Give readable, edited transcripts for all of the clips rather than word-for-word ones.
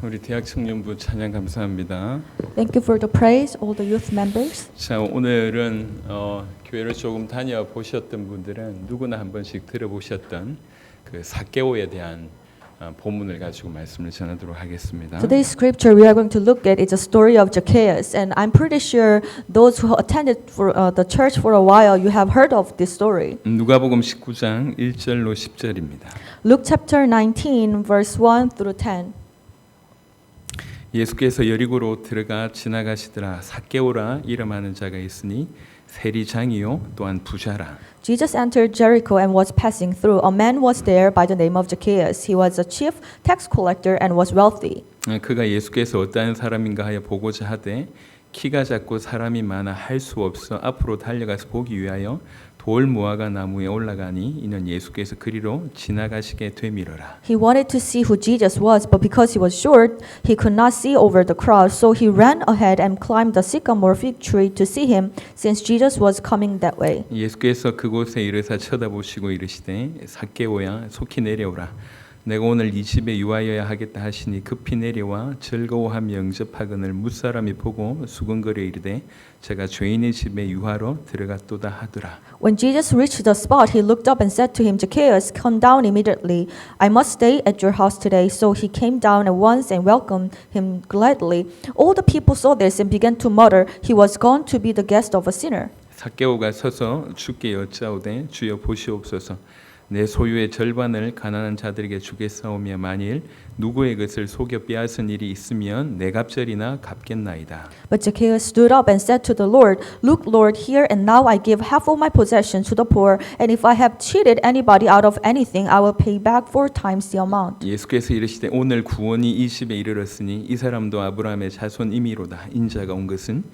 우리 대학 청년부 찬양 감사합니다. Thank you for the praise, all the youth members. 자, 오늘은 교회를 조금 다녀 보셨던 분들은 누구나 한 번씩 들어보셨던 그 삭개오에 대한 본문을 가지고 말씀을 전하도록 하겠습니다. Today's scripture we are going to look at is a story of Zacchaeus, and I'm pretty sure those who attended for the church for a while, you have heard of this story. 누가복음 19장 1절로 10절입니다. Luke chapter 19, verse 1 through 10. 예수께서 여리고로 들어가 지나가시더라. 삭개오라 이름하는 자가 있으니 세리장이요 또한 부자라. Jesus entered Jericho and was passing through. A man was there by the name of Zacchaeus. He was a chief tax collector and was wealthy. 그가 예수께서 어떠한 사람인가 하여 보고자 하되 키가 작고 사람이 많아 할 수 없어 앞으로 달려가서 보기 위하여 돌 무화과 나무에 올라가니 이는 예수께서 그리로 지나가시게 되밀어라. He wanted to see who Jesus was, but because he was short, he could not see over the crowd. So he ran ahead and climbed the sycamore fig tree to see him, since Jesus was coming that way. 예수께서 그곳에 이르사 쳐다보시고 이르시되 삭개오야 속히 내려오라. 내가 오늘 이 집에 유하여야 하겠다 하시니 급히 내려와 즐거워하며 영접하거늘 무사람이 보고 수근거려 이르되 제가 죄인의 집에 유하러 들어갔도다 하더라. When Jesus reached the spot, he looked up and said to him, Zacchaeus, come down immediately. I must stay at your house today. So he came down at once and welcomed him gladly. All the people saw this and began to mutter, he was gone to be the guest of a sinner. 삭개오가 서서 주께 여짜오되 주여 보시옵소서. 내 소유의 절반을 가난한 자들에게 주겠사오며 만일 누구의 것을 속여 빼앗은 일이 있으면 내 갑절이나 갚겠나이다. But Zacchaeus stood up and said to the Lord, Look, Lord, here and now I give half of my possession to the poor, and if I have cheated anybody out of anything, I will pay back 4 times the amount. 예수께서 이르시되 오늘 구원이 이 집에 이르렀으니 이 사람도 아브라함의 자손임이로다. 인자가 온 것은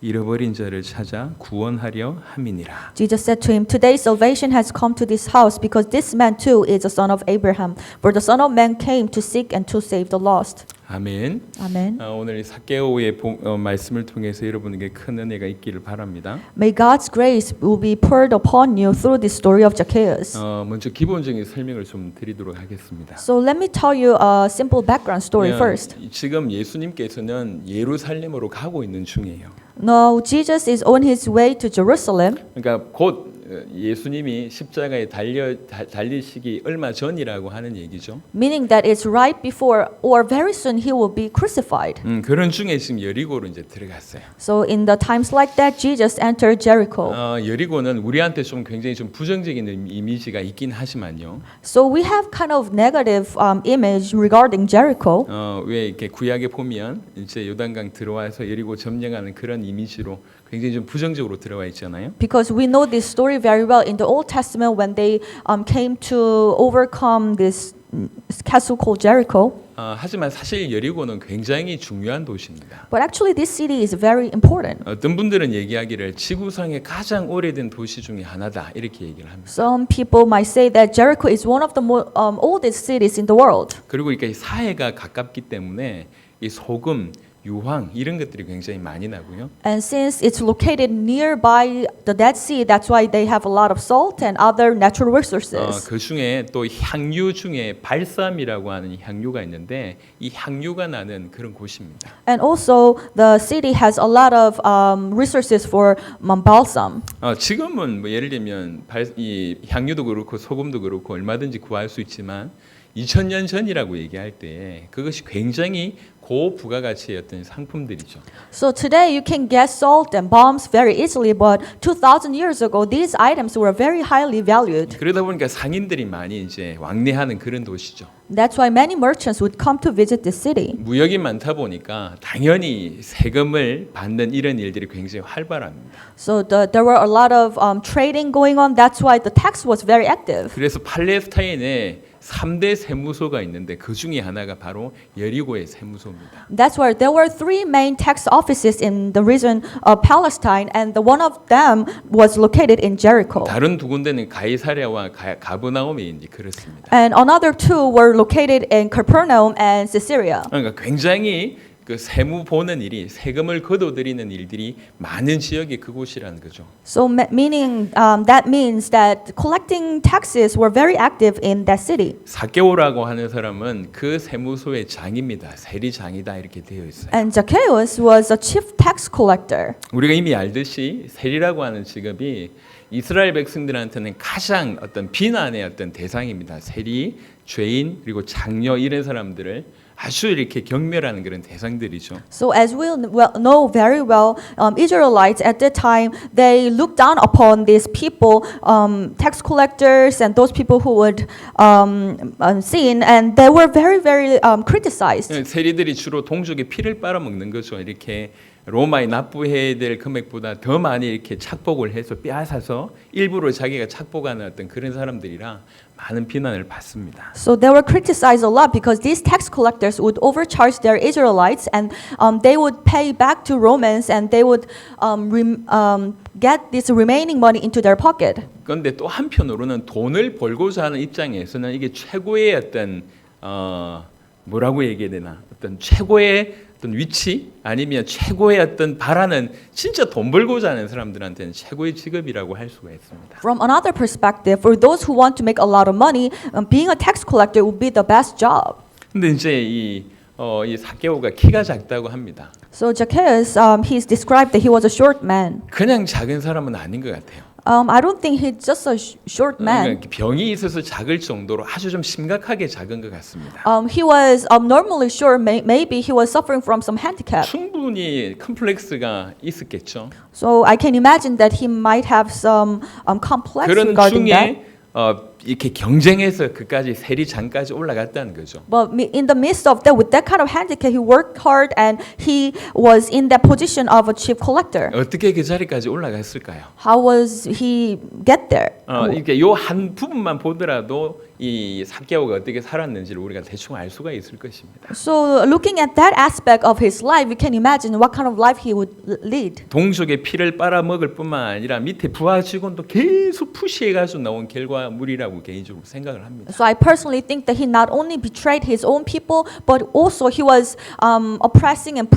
잃어버린 자를 찾아 구원하려 함이니라. Jesus said to him, Today salvation has come to this house, because this man too is a son of Abraham. For the Son of Man came to seek and to save the lost. 아멘. Amen. 오늘 이 삭개오의 말씀을 통해서 여러분에게 큰 은혜가 있기를 바랍니다. May God's grace will be poured upon you through this story of Zacchaeus. 먼저 기본적인 설명을 좀 드리도록 하겠습니다. So let me tell you a simple background story first. 지금 예수님께서는 예루살렘으로 가고 있는 중이에요. No, Jesus is on his way to Jerusalem. 그러니까 곧 예수님이 십자가에 달리시기 얼마 전이라고 하는 얘기죠. Meaning that it's right before or very soon he will be crucified. 그런 중에 지금 여리고로 이제 들어갔어요. So in the times like that, Jesus entered Jericho. 여리고는 우리한테 좀 굉장히 좀 부정적인 이미지가 있긴 하지만요. So we have kind of negative image regarding Jericho. 왜 이렇게 구약에 보면 이제 요단강 들어와서 여리고 점령하는 그런 이미지로 굉장히 좀 부정적으로 들어와 있잖아요. Because we know this story very well in the Old Testament when they came to overcome this castle called Jericho. 하지만 사실 여리고는 굉장히 중요한 도시입니다. But actually this city is very important. 어떤 분들은 얘기하기를 지구상의 가장 오래된 도시 중에 하나다 이렇게 얘기를 합니다. Some people might say that Jericho is one of the oldest cities in the world. 그리고 이렇게 사해가 가깝기 때문에 이 소금, 유황 이런 것들이 굉장히 많이 나고요. And since it's located nearby the Dead Sea, that's why they have a lot of salt and other natural resources. 그 중에 또 향유 중에 발삼이라고 하는 향유가 있는데 이 향유가 나는 그런 곳입니다. And also the city has a lot of resources for balsam. 지금은 뭐 예를 들면 이 향유도 그렇고 소금도 그렇고 얼마든지 구할 수 있지만 2000년 전이라고 얘기할 때 그것이 굉장히 고부가가치의 어떤 상품들이죠. So today you can get salt and balms very easily, but 2,000 years ago these items were very highly valued. 그러다 보니까 상인들이 많이 이제 왕래하는 그런 도시죠. That's why many merchants would come to visit this city. 무역이 많다 보니까 당연히 세금을 받는 이런 일들이 굉장히 활발합니다. So there were a lot of trading going on. That's why the tax was very active. 그래서 팔레스타인에 3대 세무소가 있는데 그 중에 하나가 바로 여리고의 세무소입니다. That's why there were 3 main tax offices in the region of Palestine, and the one of them was located in Jericho. 다른 두 군데는 가이사랴와 가버나움에 이제 그렇습니다. And another 2 were located in Capernaum and Caesarea. 그러니까 굉장히 그 세무 보는 일이 세금을 거둬들이는 일들이 많은 지역이 그곳이라는 거죠. So that means that collecting taxes were very active in that city. 삭개오라고 하는 사람은 그 세무소의 장입니다. 세리장이다 이렇게 되어 있어요. And Zacchaeus was a chief tax collector. 우리가 이미 알듯이 세리라고 하는 직업이 이스라엘 백성들한테는 가장 어떤 비난의 어떤 대상입니다. 세리, 죄인 그리고 장녀 이런 사람들을 아주 이렇게 경멸하는 그런 대상들이죠. So as we know very well, Israelites at that time they looked down upon these people, tax collectors and those people who would sin, and they were very criticized. 세리들이 주로 동족의 피를 빨아먹는 거죠. 이렇게 로마에 납부해야 될 금액보다 더 많이 이렇게 착복을 해서 빼앗아서 일부러 자기가 착복하는 어떤 그런 사람들이라 많은 비난을 받습니다. So they were criticized a lot because these tax collectors would overcharge their Israelites, and they would pay back to Romans, and they would get this remaining money into their pocket. 그런데 또 한편으로는 돈을 벌고자 하는 입장에서는 이게 최고의 어떤 뭐라고 얘기해야 되나 어떤 최고의 어떤 위치 아니면 최고의 어떤 바라는 진짜 돈 벌고자 하는 사람들한테는 최고의 직업이라고 할 수가 있습니다. From another perspective, for those who want to make a lot of money, being a tax collector would be the best job. 근데 이제 이 삭개오가 키가 작다고 합니다. So Zacchaeus, he's described that he was a short man. 그냥 작은 사람은 아닌 것 같아요. I don't think he's just a short man. 그러니까 병이 있어서 작을 정도로 아주 좀 심각하게 작은 것 같습니다. He was abnormally short. Maybe he was suffering from some handicap. 충분히 컴플렉스가 있었겠죠. So I can imagine that he might have some complex 그런 regarding that. 중에 이렇게 경쟁해서 그까지 세리장까지 올라갔다는 거죠. But in the midst of that, with that kind of handicap, he worked hard and he was in that position of a chief collector. 어떻게 그 자리까지 올라갔을까요? How was he get there? 이렇게 요 한 부분만 보더라도 이 삭개오가 어떻게 살았는지를 우리가 대충 알 수가 있을 것입니다. So looking at that aspect of his life, we can imagine what kind of life he would lead. 동족의 피를 빨아먹을 뿐만 아니라 밑에 부하 직원도 계속 푸시해가지고 나온 결과물이라고 개인적으로 생각을 합니다. So I personally think that he not only betrayed his own people, but also he was oppressing and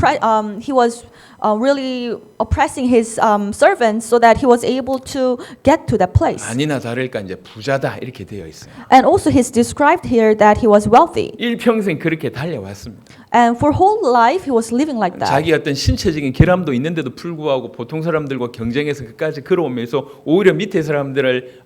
he was really oppressing his servants so that he was able to get to that place. 아니나 다를까 이제 부자다 이렇게 되어 있어요. And also he's described here that he was wealthy. 일평생 그렇게 달려왔습니다. And for whole life he was living like that. 자기 어떤 신체적인 결함도 있는데도 불구하고 보통 사람들과 경쟁해서 그까지 걸어오면서 오히려 밑에 사람들에게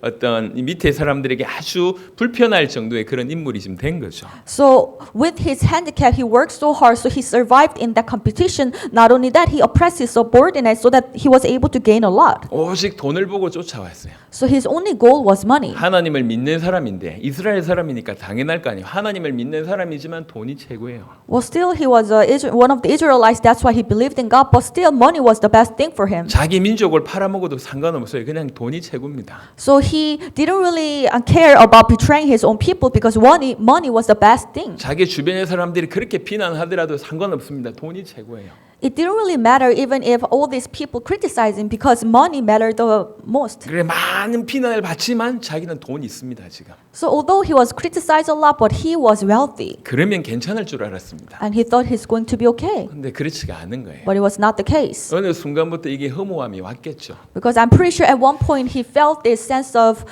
아주 불편할 정도의 그런 인물이 지금 된 거죠. So with his handicap, he worked so hard, so he survived in that competition. Not only that, he oppressed his subordinates so that he was able to gain a lot. 오직 돈을 보고 쫓아왔어요. So his only goal was money. 하나님을 믿는 사람인데 이스라엘 사람이니까 당연할 거 아니에요. 하나님을 믿는 사람이지만 돈이 최고예요. Well, still he was one of the Israelites. That's why he believed in God. But still, money was the best thing for him. 자기 민족을 팔아먹어도 상관없어요. 그냥 돈이 최고입니다. So he didn't really care about betraying his own people because money was the best thing. 자기 주변의 사람들이 그렇게 비난하더라도 상관없습니다. 돈이 최고예요. It didn't really matter even if all these people criticized him because money mattered the most. 그래 많은 비난을 받지만 자기는 돈이 있습니다 지금. So although he was criticized a lot, but he was wealthy, 그러면 괜찮을 줄 알았습니다. and he thought he's going to be okay. 근데 그렇지가 않은 거예요. But it was not the case. 어느 순간부터 이게 허무함이 왔겠죠. Because I'm pretty sure at one point he felt this sense of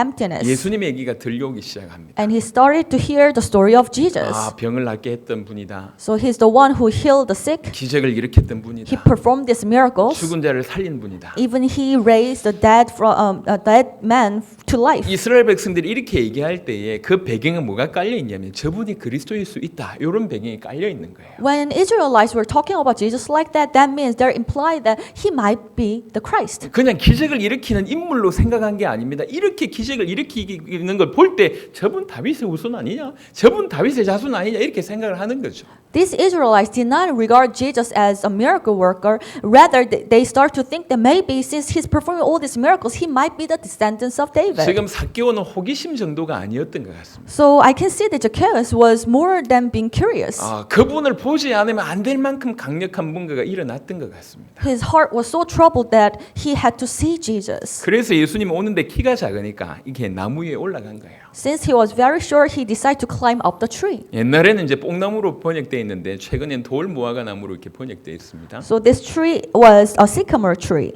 emptiness. 예수님의 얘기가 들려오기 시작합니다. And he started to hear the story of Jesus. 아 병을 낫게 했던 분이다. So he's the one who healed the sick. 기적을 일으켰던 He 분이다. performed these miracles. 죽은 자를 살린 분이다. Even he raised the dead from a dead man to life. 이스라엘 백성들이 이렇게 얘기할 때에 그 배경에 뭐가 깔려 있냐면 저분이 그리스도일 수 있다. 이런 배경이 깔려 있는 거예요. When Israelites were talking about Jesus like that, that means they're implied that he might be the Christ. 그냥 기적을 일으키는 인물로 생각한 게 아닙니다. 이렇게 기적을 일으키는 걸 볼 때 저분 다윗의 후손 아니냐? 저분 다윗의 자손 아니냐? 이렇게 생각을 하는 거죠. These Israelites did not regard Jesus as a miracle worker. Rather, they start to think that maybe since he's performing all these miracles, he might be the descendants of David. 지금 삭개오는 호기심 정도가 아니었던 것 같습니다. So I can see that Zacchaeus was more than being curious. 그분을 보지 않으면 안 될 만큼 강력한 뭔가가 일어났던 것 같습니다. His heart was so troubled that he had to see Jesus. 그래서 예수님 오는데 키가 작으니까 이게 나무 위에 올라간 거예요. Since he was very sure, he decided to climb up the tree. 옛날에는 이제 뽕나무로 번역되어 있는데 최근엔 돌 무화과 나무로 이렇게 번역되어 있습니다. So this tree was a sycamore tree.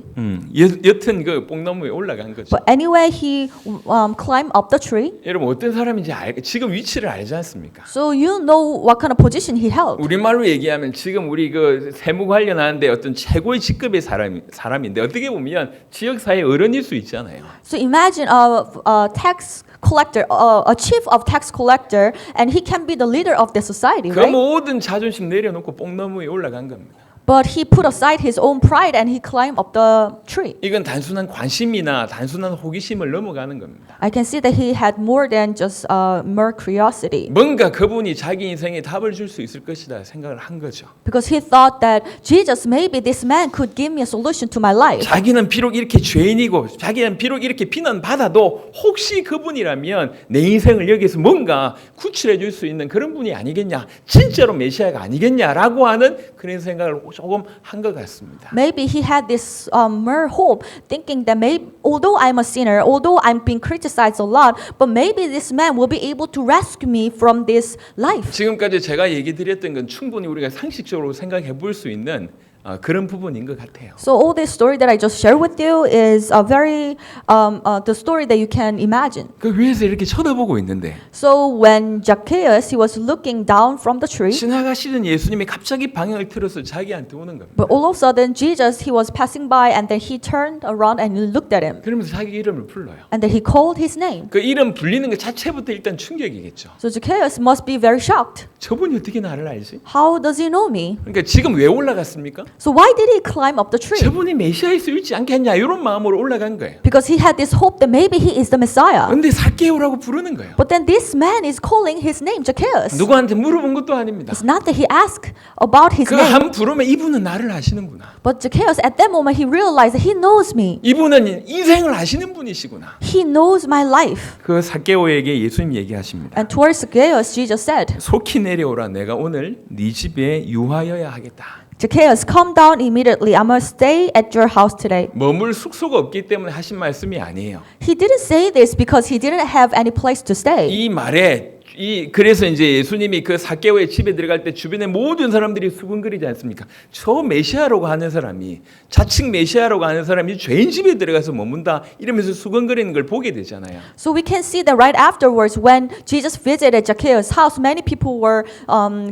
여튼 그 뽕나무에 올라간 거죠. But anyway, he climbed up the tree. 여러분 어떤 사람인지 지금 위치를 알지 않습니까? So you know what kind of position he held. 우리말로 얘기하면 지금 우리 그 세무 관련하는데 어떤 최고의 직급의 사람인데 어떻게 보면 지역 사회 어른일 수 있잖아요. So imagine a tax collector, a chief of tax collector, and he can be the leader of the society, 그 right? 모든 자존심 내려놓고 뽕나무에 올라간 겁니다. But he put aside his own pride and he climbed up the tree. 이건 단순한 관심이나 단순한 호기심을 넘어가는 겁니다. I can see that he had more than just mere curiosity. 뭔가 그분이 자기 인생에 답을 줄 수 있을 것이다 생각을 한 거죠. Because he thought that Jesus, maybe this man could give me a solution to my life. 자기는 비록 이렇게 죄인이고 자기는 비록 이렇게 비난받아도 혹시 그분이라면 내 인생을 여기서 뭔가 구출해 줄 수 있는 그런 분이 아니겠냐, 진짜로 메시아가 아니겠냐라고 하는 그런 생각을 조금 한 것 같습니다. Maybe he had this mere hope, thinking that maybe, although I'm a sinner, although I'm being criticized a lot, but maybe this man will be able to rescue me from this life. 지금까지 제가 얘기 드렸던 건 충분히 우리가 상식적으로 생각해 볼 수 있는 그런 부분인 것 같아요. So all this story that I just shared with you is a very the story that you can imagine. 그 위에서 이렇게 쳐다보고 있는데 So when Zacchaeus he was looking down from the tree, 지나가시던 예수님이 갑자기 방향을 틀어서 자기한테 오는 겁니다. but all of a sudden Jesus he was passing by and then he turned around and looked at him 그러면서 자기 이름을 불러요. and then he called his name. 그 이름 불리는 것 자체부터 일단 충격이겠죠. So Zacchaeus must be very shocked. 저분이 어떻게 나를 알지? How does he know me? 그러니까 지금 왜 올라갔습니까? So why did he climb up the tree? 저분이 메시아일 수 있지 않겠냐 이런 마음으로 올라간 거예요. Because he had this hope that maybe he is the Messiah. 근데 삭개오라고 부르는 거예요. But then this man is calling his name, Zacchaeus. 누구한테 물어본 것도 아닙니다. It's not that he asked about his 그 name. 한 부르면 이분은 나를 아시는구나. But Zacchaeus, at that moment, he realized that he knows me. 이분은 인생을 아시는 분이시구나. He knows my life. 그 삭개오에게 예수님 얘기하십니다. And towards Zacchaeus, Jesus said, 속히 내려오라. 내가 오늘 네 집에 유하여야 하겠다. Zacchaeus, come down immediately. I must stay at your house today. 머물 숙소가 없기 때문에 하신 말씀이 아니에요. He didn't say this because he didn't have any place to stay. 이 말에 그래서 이제 예수님이 그 삭개오의 집에 들어갈 때 주변의 모든 사람들이 수근거리지 않습니까? 저 메시아라고 하는 사람이 자칭 메시아라고 하는 사람이 죄인 집에 들어가서 머문다 이러면서 수근거리는 걸 보게 되잖아요. So we can see that right afterwards, when Jesus visited Zacchaeus' house, many people were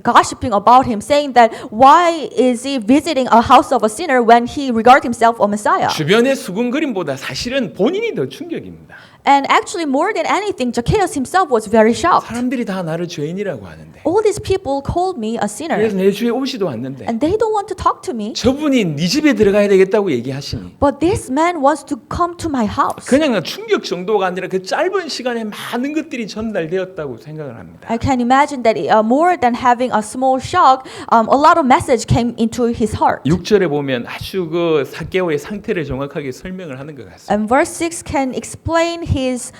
gossiping about him, saying that why is he visiting a house of a sinner when he regarded himself a Messiah? 주변의 수근거림보다 사실은 본인이 더 충격입니다. And actually, more than anything, Zacchaeus himself was very shocked. 사람들이 다 나를 죄인이라고 하는데 All these people called me a 그래서 sinner, 내 주에 오지도 않는데 and they don't want to talk to me. 저분이 네 집에 들어가야 되겠다고 얘기하시니 But this man wants to come to my house. 그냥 충격 정도가 아니라 그 짧은 시간에 많은 것들이 전달되었다고 생각을 합니다. I can imagine that more than having a small shock, a lot of message came into his heart. 6절에 보면 아주 그 삭개오의 상태를 정확하게 설명을 하는 것 같습니다. And verse 6 can explain his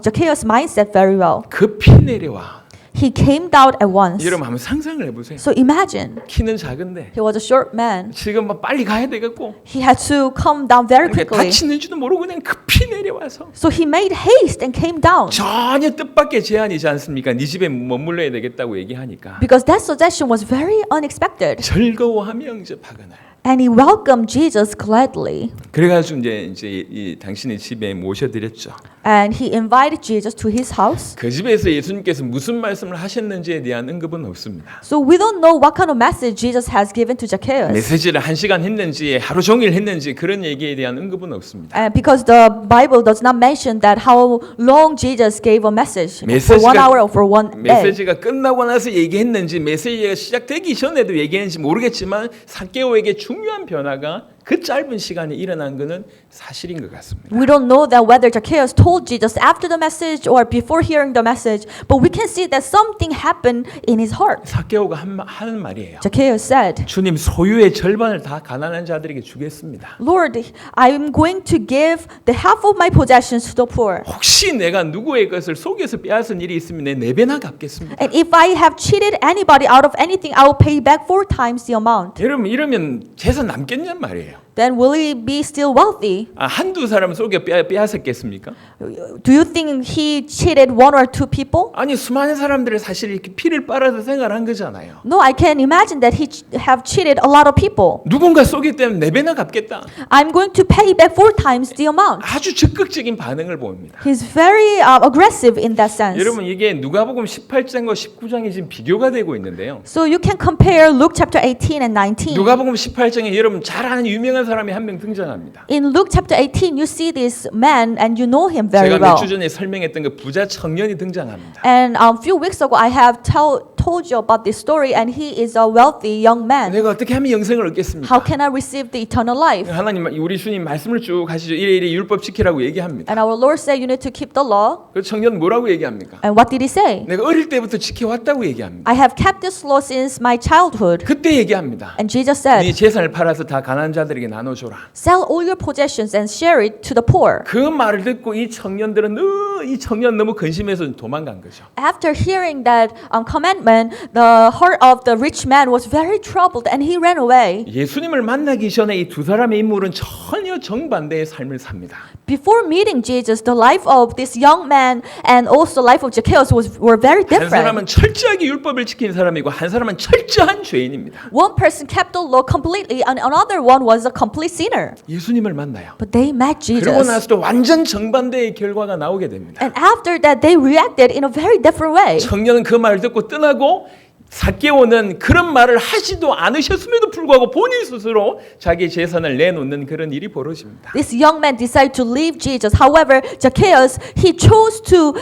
Zacchaeus' mindset very well. 급히 내려와. He came down at once. 여러분 한번 상상을 해보세요. So imagine, 키는 작은데 he was a short man. 지금 막 빨리 가야 되겠고 He had to come down very 그러니까 quickly. 다치는지도 모르고 그냥 급히 내려와서 So he made haste and came down. 전혀 뜻밖의 제안이지 않습니까? 네 집에 머물러야 되겠다고 얘기하니까 Because that suggestion was very unexpected. 즐거워하며 응접하거늘. And he welcomed Jesus gladly. 그래가지고 이제 이 당신의 집에 모셔드렸죠. And he invited Jesus to his house. 그 집에서 예수님께서 무슨 말씀을 하셨는지에 대한 언급은 없습니다. So we don't know what kind of message Jesus has given to Zacchaeus. 메시지를 1시간 했는지 하루 종일 했는지 그런 얘기에 대한 언급은 없습니다. And because the Bible does not mention that how long Jesus gave a message for 1 hour or for 1 day. 메시지가 끝나고 나서 얘기했는지 메시지가 시작되기 전에도 얘기했는지 모르겠지만 삭개오에게 중요한 변화가 그 짧은 시간에 일어난 것은 사실인 것 같습니다. We don't know that whether Zacchaeus told Jesus after the message or before hearing the message, but we can see that something happened in his heart. 삭개오가 하는 말이에요. Zacchaeus said, 주님 소유의 절반을 다 가난한 자들에게 주겠습니다. Lord, I'm going to give the half of my possessions to the poor. 혹시 내가 누구의 것을 속여서 빼앗은 일이 있으면 내 4배나 갚겠습니다. And if I have cheated anybody out of anything, I will pay back 4 times the amount. 여러분 이러면 재산 남겠냔 말이에요. then will he be still wealthy? 한두 사람 속여 빼앗았겠습니까? Do you think he cheated one or two people? 아니 수많은 사람들을 사실 이렇게 피를 빨아서 생활한 거잖아요. No, I can imagine that he have cheated a lot of people. 누군가 속이 때문에 네 배나 갚겠다. I'm going to pay back 4 times the amount. 아주 적극적인 반응을 보입니다. He's very aggressive in that sense. 여러분 이게 누가복음 18장과 19장이 지금 비교가 되고 있는데요. So you can compare Luke chapter 18 and 19. 누가복음 18장에 여러분 잘 아는 유명한 사람이 한 명 등장합니다. In Luke chapter 18, you see this man and you know him very 제가 몇 well. 주 전에 설명했던 그 부자 청년이 등장합니다. And a few weeks ago, I have told you about this story, and he is a wealthy young man. 내가 어떻게 하면 영생을 얻겠습니까? How can I receive the eternal life? 하나님 우리 주님 말씀을 쭉 하시죠. 이래 율법 지키라고 얘기합니다. And our Lord said, you need to keep the law. 그 청년 뭐라고 얘기합니까? And what did he say? 내가 어릴 때부터 지켜왔다고 얘기합니다. I have kept this law since my childhood. 그때 얘기합니다. And Jesus 네 said, 재산을 팔아서 다 가난한 자들에게 나눠줘라. sell all your possessions and share it to the poor. 그 말을 듣고 이 청년들은 이 청년 너무 근심해서 도망간 거죠. After hearing that commandment, the heart of the rich man was very troubled and he ran away. 예수님을 만나기 전에 이 두 사람의 인물은 전혀 정반대의 삶을 삽니다. Before meeting Jesus, the life of this young man and also life of Zacchaeus were very 한 사람은 different. 철저하게 율법을 지킨 사람이고 한 사람은 철저한 죄인입니다. One person kept the law completely and another one was a complete sinner. 예수님을 만나요. But they met 그러고 Jesus. 나서도 완전 정반대의 결과가 나오게 됩니다. And after that, they reacted in a very different way. 청년은 그 말을 듣고 떠나고 삭개오는 그런 말을 하지도 않으셨음에도 불구하고 본인 스스로 자기 재산을 내놓는 그런 일이 벌어집니다. This young man decided to leave Jesus. However, Zacchaeus, he chose to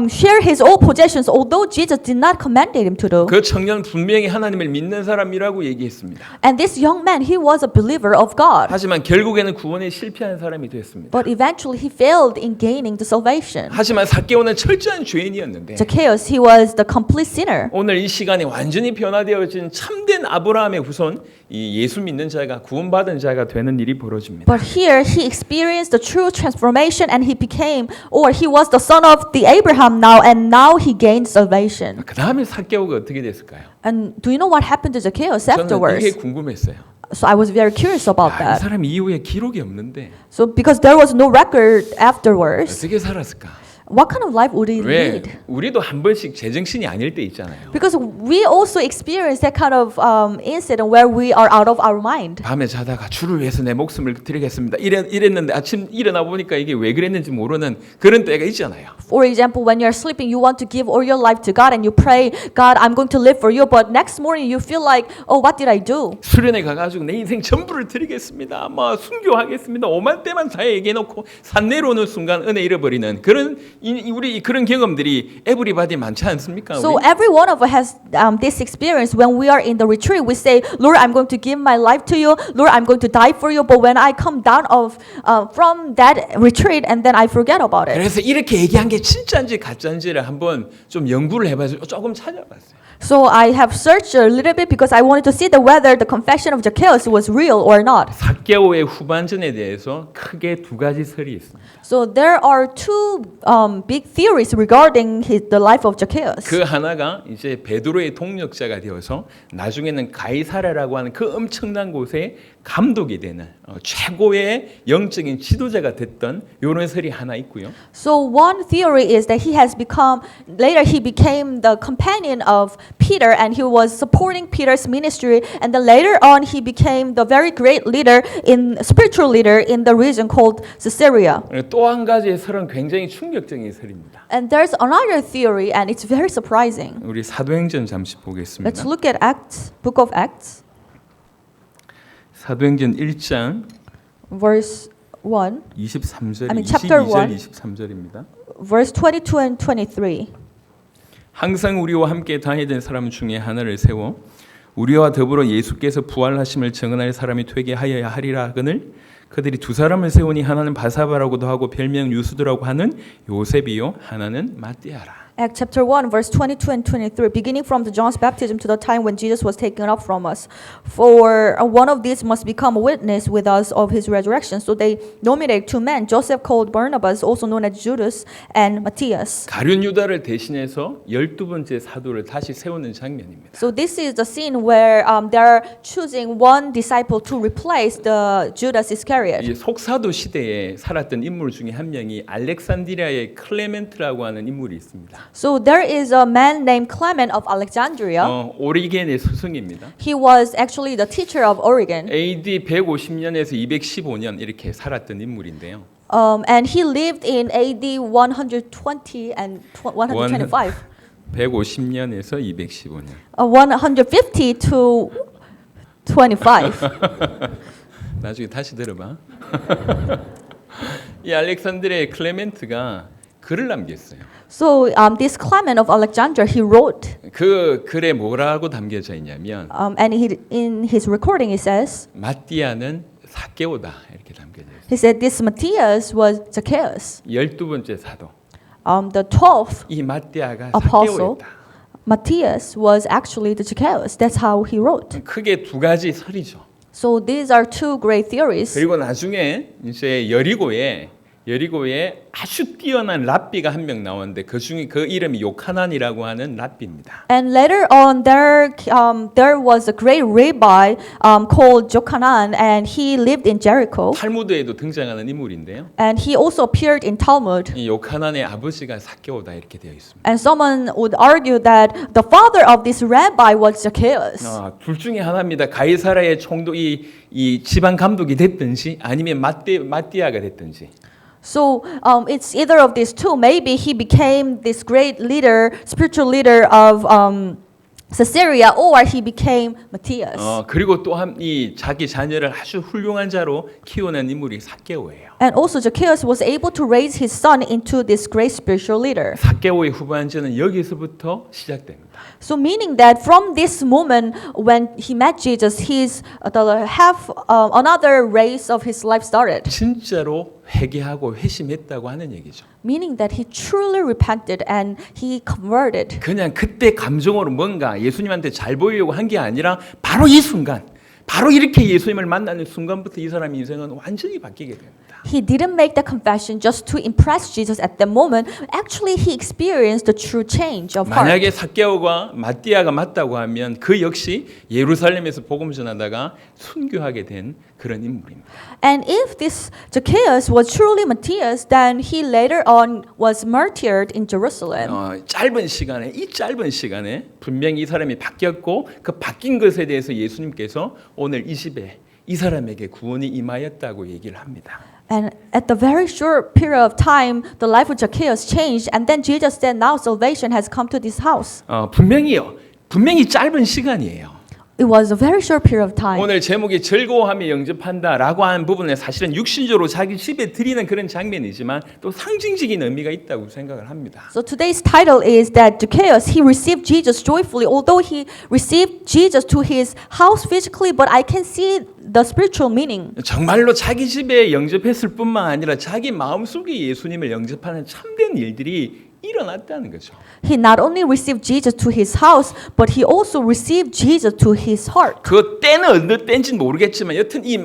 share his own possessions, although Jesus did not command him to do. 그 청년 분명히 하나님을 믿는 사람이라고 얘기했습니다. And this young man, he was a believer of God. 하지만 결국에는 구원에 실패한 사람이 됐습니다. But eventually, he failed in gaining the salvation. 하지만 삭개오는 철저한 죄인이었는데 Zacchaeus, he was the complete sinner. 오늘 이 시간에 완전히 변화되어진 참된 아브라함의 후손 이 예수 믿는 자가 구원받은 자가 되는 일이 벌어집니다. But here he experienced the true transformation and he became, or he was the son of the Abraham now, and now he gained salvation. 그 다음에 삭개오가 어떻게 됐을까요? And do you know what happened to Zacchaeus 저는 이게 afterwards? 궁금했어요. So I was very curious about 이 that. 사람 이후에 기록이 없는데 So because there was no record afterwards, 어떻게 살았을까? what kind of life would he 왜 lead? 우리도 한 번씩 제정신이 아닐 때 있잖아요. Because we also experience that kind of incident where we are out of our mind. 밤에 자다가 주를 위해서 내 목숨을 드리겠습니다. 이랬는데 아침 일어나 보니까 이게 왜 그랬는지 모르는 그런 때가 있잖아요. For example, when you're sleeping, you want to give all your life to God and you pray, God, I'm going to live for you. But next morning you feel like, oh, what did I do? 수련회 가가지고 내 인생 전부를 드리겠습니다. 뭐 순교하겠습니다. 5만 대만 다 얘기해놓고 산 내려오는 순간 은혜 잃어버리는 그런 우리 그런 경험들이 에브리바디 많지 않습니까? So 우리? every one of us has this experience. When we are in the retreat, we say, Lord, I'm going to give my life to you. Lord, I'm going to die for you. But when I come down from that retreat, and then I forget about it. 그래서 이렇게 얘기한 게 진짜인지 가짜인지를 한번 좀 연구를 해봐서 조금 찾아봤어요. So I have searched a little bit because I wanted to see whether the confession of Zacchaeus was real or not. 삭개오의 후반전에 대해서 크게 두 가지 설이 있습니다. So there are two big theories regarding the life of Zacchaeus. 그 하나가 이제 베드로의 동력자가 되어서 나중에는 가이사랴라고 하는 그 엄청난 곳에 감독이 되는 최고의 영적인 지도자가 됐던 이런 설이 하나 있고요. So one theory is that he has become, later he became the companion of Peter and he was supporting Peter's ministry, and then later on he became the very great leader, spiritual leader in the region called Caesarea. 또 한 가지의 설은 굉장히 충격적인 설입니다. And there's another theory and it's very surprising. 우리 사도행전 잠시 보겠습니다. Let's look at Acts, Book of Acts, 사도행전 1장 verse 1, 23절, I mean, chapter 22절, 1. 23절입니다. verse 22 and 23. 항상 우리와 함께 다니던 사람 중에 하나를 세워 우리와 더불어 예수께서 부활하심을 증언할 사람이 되게 하여야 하리라 하거늘 그들이 두 사람을 세우니 하나는 바사바라고도 하고 별명 유수도라고 하는 요셉이요 하나는 마띠아라. Acts chapter 1, verse 22 and 23, beginning from the John's baptism to the time when Jesus was taken up from us. For one of these must become a witness with us of his resurrection. So they nominated two men, Joseph called Barnabas, also known as Judas, and Matthias. 가룟 유다를 대신해서 12번째 사도를 다시 세우는 장면입니다. So this is the scene where they're choosing one disciple to replace the Judas Iscariot. 이 속사도 시대에 살았던 인물 중에 한 명이 알렉산드리아의 클레멘트라고 하는 인물이 있습니다. So there is a man named Clement of Alexandria. 오리겐의 스승입니다. He was actually the teacher of Origen. AD 150년에서 215년 이렇게 살았던 인물인데요. And he lived in AD 120 and 125. 150년에서 215년. 150 to 25. 나중에 다시 들어봐. 이 알렉산드리아의 클레멘트가 글을 남겼어요. So this Clement of Alexandria, he wrote, 그 글에 뭐라고 담겨져 있냐면 and in his recording he says, 마띠아는 삭개오다 이렇게 담겨져 있어요. he said this Matthias was Zacchaeus, 12번째 사도. the 12th 이 마띠아가 apostle. 삭개오였다. Matthias was actually the Zacchaeus. That's how he wrote. 크게 두 가지 설이죠. So these are two great theories. 그리고 나중에 이제 여리고에 아주 뛰어난 랍비가 한 명 나오는데 그 중에 그 이름이 요카난이라고 하는 랍비입니다. And later on, there was a great rabbi called Jochanan, and he lived in Jericho. 탈무드에도 등장하는 인물인데요. And he also appeared in Talmud. 이 요카난의 아버지가 삭개오다 이렇게 되어 있습니다. And someone would argue that the father of this rabbi was Zacchaeus. 둘 중에 하나입니다. 가이사라의 총독 이 지방 감독이 됐든지 아니면 마띠아가 됐든지. So it's either of these two. Maybe he became this great leader, spiritual leader of Caesarea, or he became Matthias. 그리고 또한 이 자기 자녀를 아주 훌륭한 자로 키워낸 인물이 삭개오예요. And also Zacchaeus was able to raise his son into this great spiritual leader. 삭개오의 후반전은 여기서부터 시작됩니다. So meaning that from this moment when he met Jesus, another race of his life started. 진짜로 회개하고 회심했다고 하는 얘기죠. Meaning that he truly repented and he converted. 그냥 그때 감정으로 뭔가 예수님한테 잘 보이려고 한 게 아니라 바로 이 순간, 바로 이렇게 예수님을 만나는 순간부터 이 사람의 인생은 완전히 바뀌게 됩니다. He didn't make the confession just to impress Jesus at that moment. Actually, he experienced the true change of heart. 만약에 삭개오가 마띠아가 맞다고 하면 그 역시 예루살렘에서 복음 전하다가 순교하게 된 그런 인물입니다. And if this Zacchaeus was truly Matthias, then he later on was martyred in Jerusalem. 짧은 시간에 분명히 이 사람이 바뀌었고 그 바뀐 것에 대해서 예수님께서 오늘 20에 이 사람에게 구원이 임하였다고 얘기를 합니다. And at the very short period of time, the life of Zacchaeus changed. And then Jesus said, now salvation has come to this house. 분명히 짧은 시간이에요. It was a very short period of time. 오늘 제목이 즐거워하며 영접한다라고 하는 부분에 사실은 육신적으로 자기 집에 드리는 그런 장면이지만 또 상징적인 의미가 있다고 생각을 합니다. So today's title is that Zacchaeus, he received Jesus joyfully, although he received Jesus to his house physically, but I can see the spiritual meaning. 정말로 자기 집에 영접했을 뿐만 아니라 자기 마음속에 예수님을 영접하는 참된 일들이 일어났다는 거죠. He not only received Jesus to his house, but he also received Jesus to his heart. 그 때는 어느 때인지는 모르겠지만 여튼 이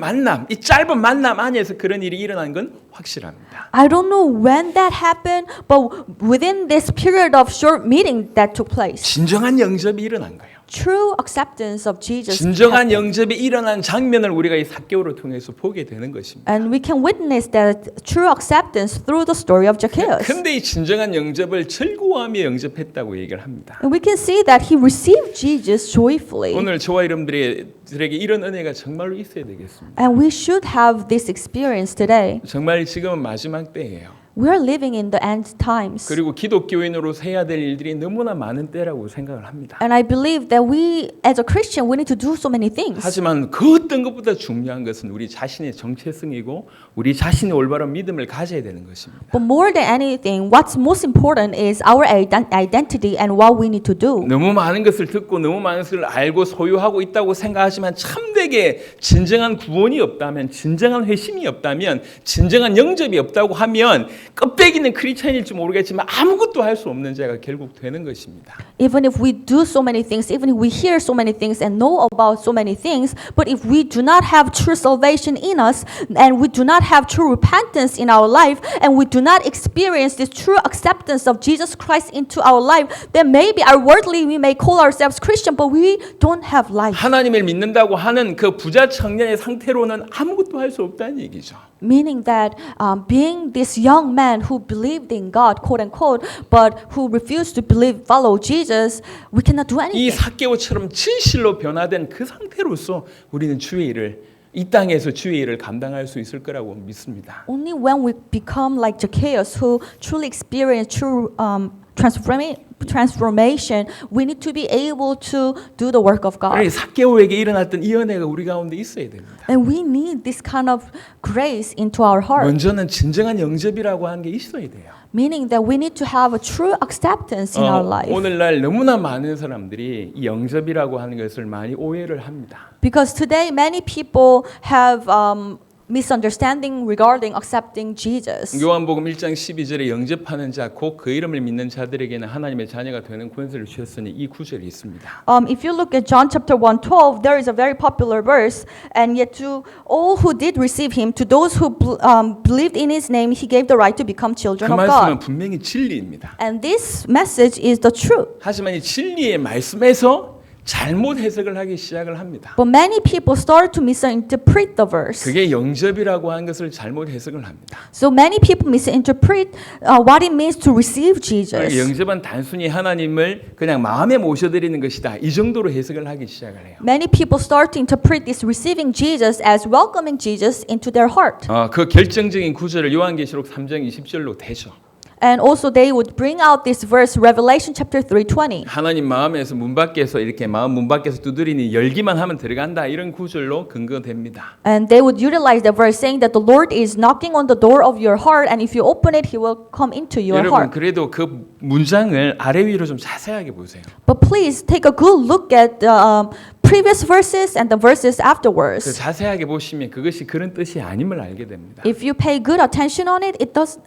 짧은 만남 안에서 그런 일이 일어난 건 확실합니다. I don't know when that happened, but within this period of short meeting that took place, 진정한 영접이 일어난 거예요. true acceptance of Jesus 진정한 happened. 영접이 일어난 장면을 우리가 이 삭개오를 통해서 보게 되는 것입니다. And we can witness that true acceptance through the story of Zacchaeus. 근데 이 진정한 영접을 즐거워하며 영접했다고 얘기를 합니다. And we can see that he received Jesus joyfully. 오늘 저와 여러분들에게 이런 은혜가 정말로 있어야 되겠습니다. And we should have this experience today. 정말 지금은 마지막 때예요. We are living in the end times. 그리고 기독교인으로서 해야 될 일들이 너무나 많은 때라고 생각을 합니다. And I believe that we, as a Christian, we need to do so many things. 하지만 그 어떤 것보다 중요한 것은 우리 자신의 정체성이고 우리 자신의 올바른 믿음을 가져야 되는 것입니다. But more than anything, what's most important is our identity and what we need to do. 너무 많은 것을 듣고 너무 많은 것을 알고 소유하고 있다고 생각하지만 참되게 진정한 구원이 없다면, 진정한 회심이 없다면, 진정한 영접이 없다고 하면 껍데기는 크리스찬일지 모르겠지만 아무것도 할 수 없는 자가 결국 되는 것입니다. Even if we do so many things, even if we hear so many things and know about so many things, but if we do not have true salvation in us and we do not have true repentance in our life and we do not experience this true acceptance of Jesus Christ into our life, then maybe outwardly we may call ourselves Christian, but we don't have life. 하나님을 믿는다고 하는 그 부자 청년의 상태로는 아무것도 할 수 없다는 얘기죠. Meaning that being this young man who believed in God, quote unquote, but who refused to follow Jesus, we cannot do 이 anything. 삭개오처럼 진실로 변화된 그 상태로서 우리는 주의 일을 이 땅에서 주의 일을 감당할 수 있을 거라고 믿습니다. Only when we become like Zacchaeus, who truly experience true transformation, we need to be able to do the work of God. 삭개오에게 일어났던 이 은혜가 우리 가운데 있어야 됩니다. And we need this kind of grace into our heart. 먼저는 진정한 영접이라고 하는 게 있어야 돼요. Meaning that we need to have a true acceptance in our life. 오늘날 너무나 많은 사람들이 이 영접이라고 하는 것을 많이 오해를 합니다. Because today many people have misunderstanding regarding accepting Jesus. 요한복음 1장 12절에 영접하는 자 곧 그 이름을 믿는 자들에게는 하나님의 자녀가 되는 권세를 주셨으니 이 구절이 있습니다. If you look at John chapter 1:12, there is a very popular verse, and yet to all who did receive him, to those who believed in his name, he gave the right to become children 그 of 말씀은 God. 분명히 진리입니다. And this message is the truth. 하지만 이 진리의 말씀에서 잘못 해석을 하기 시작을 합니다. But many people started to misinterpret the verse. 그게 영접이라고 하는 것을 잘못 해석을 합니다. So many people misinterpret what it means to receive Jesus. 영접은 단순히 하나님을 그냥 마음에 모셔드리는 것이다. 이 정도로 해석을 하기 시작을 해요. Many people start to interpret this receiving Jesus as welcoming Jesus into their heart. 그 결정적인 구절을 요한계시록 3장 20절로 대죠. And also they would bring out this verse, Revelation chapter 3:20. 하나님 마음에서 문 밖에서 이렇게 마음 문 밖에서 두드리니 열기만 하면 들어간다 이런 구절로 근거됩니다. And they would utilize the verse saying that the Lord is knocking on the door of your heart, and if you open it, He will come into your 여러분 heart. 그래도 그 문장을 아래 위로 좀 자세하게 보세요. But please take a good look at the previous verses and the verses 그 afterwards. 자세하게 보시면 그것이 그런 뜻이 아님을 알게 됩니다. If you pay good attention on it,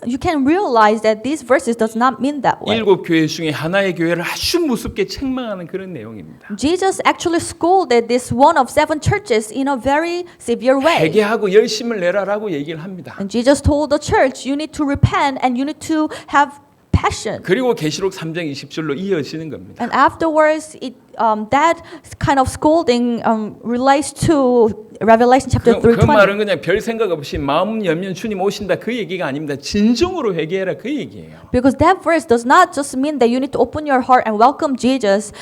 you can realize that these verses does not mean that way. 일곱 교회 중에 하나의 교회를 아주 무섭게 책망하는 그런 내용입니다. Jesus actually scolded this one of 7 churches in a very severe way. 회개하고 열심을 내라라고 얘기를 합니다. And Jesus told the church, you need to repent and you need to have passion. 그리고 계시록 3장 20절로 이어지는 겁니다. And afterwards, that kind of scolding relates to Revelation chapter 그 3:20. 말은 그냥 별 생각 없이 마음 열면 주님 오신다 그 얘기가 아닙니다. 진정으로 회개해라 그 얘기예요. Because that verse does not just mean that you need to open your heart and welcome Jesus.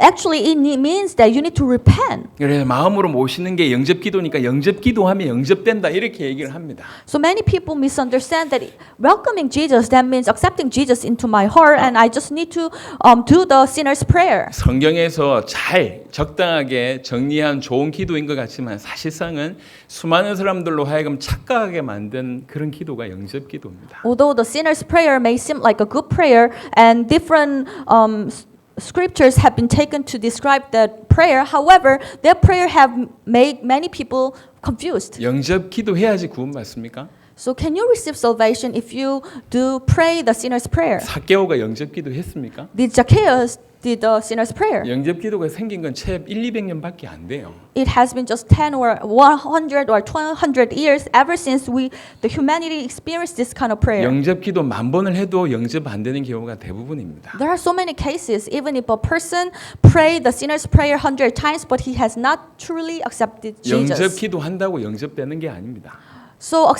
Actually, it means that you need to repent. 그래서 마음으로 모시는 게 영접 기도니까 영접 기도하면 영접된다 이렇게 얘기를 합니다. So many people misunderstand that welcoming Jesus, that means accepting Jesus into my heart, and I just need to do the sinner's prayer. 성경에서 잘 적당하게 정리한 좋은 기도인 것 같지만 사실상은 수많은 사람들로 하여금 착각하게 만든 그런 기도가 영접 기도입니다. Although the sinner's prayer may seem like a good prayer, and different scriptures have been taken to describe that prayer, however, that prayer have made many people confused. 영접 기도해야지 구원 받습니까? So can you receive salvation if you do pray the sinner's prayer? 삭개오가 영접 기도했습니까? Did Zacchaeus did the sinner's prayer? 영접 기도가 생긴 건 채 1-200년밖에 안 돼요. It has been just 10 or 100 or 200 years ever since the humanity experienced this kind of prayer. 영접 기도 10,000번을 해도 영접 안 되는 경우가 대부분입니다. There are so many cases, even if a person prayed the sinner's prayer 100 times, but he has not truly accepted 영접 Jesus. 기도한다고 영접되는 게 아닙니다. So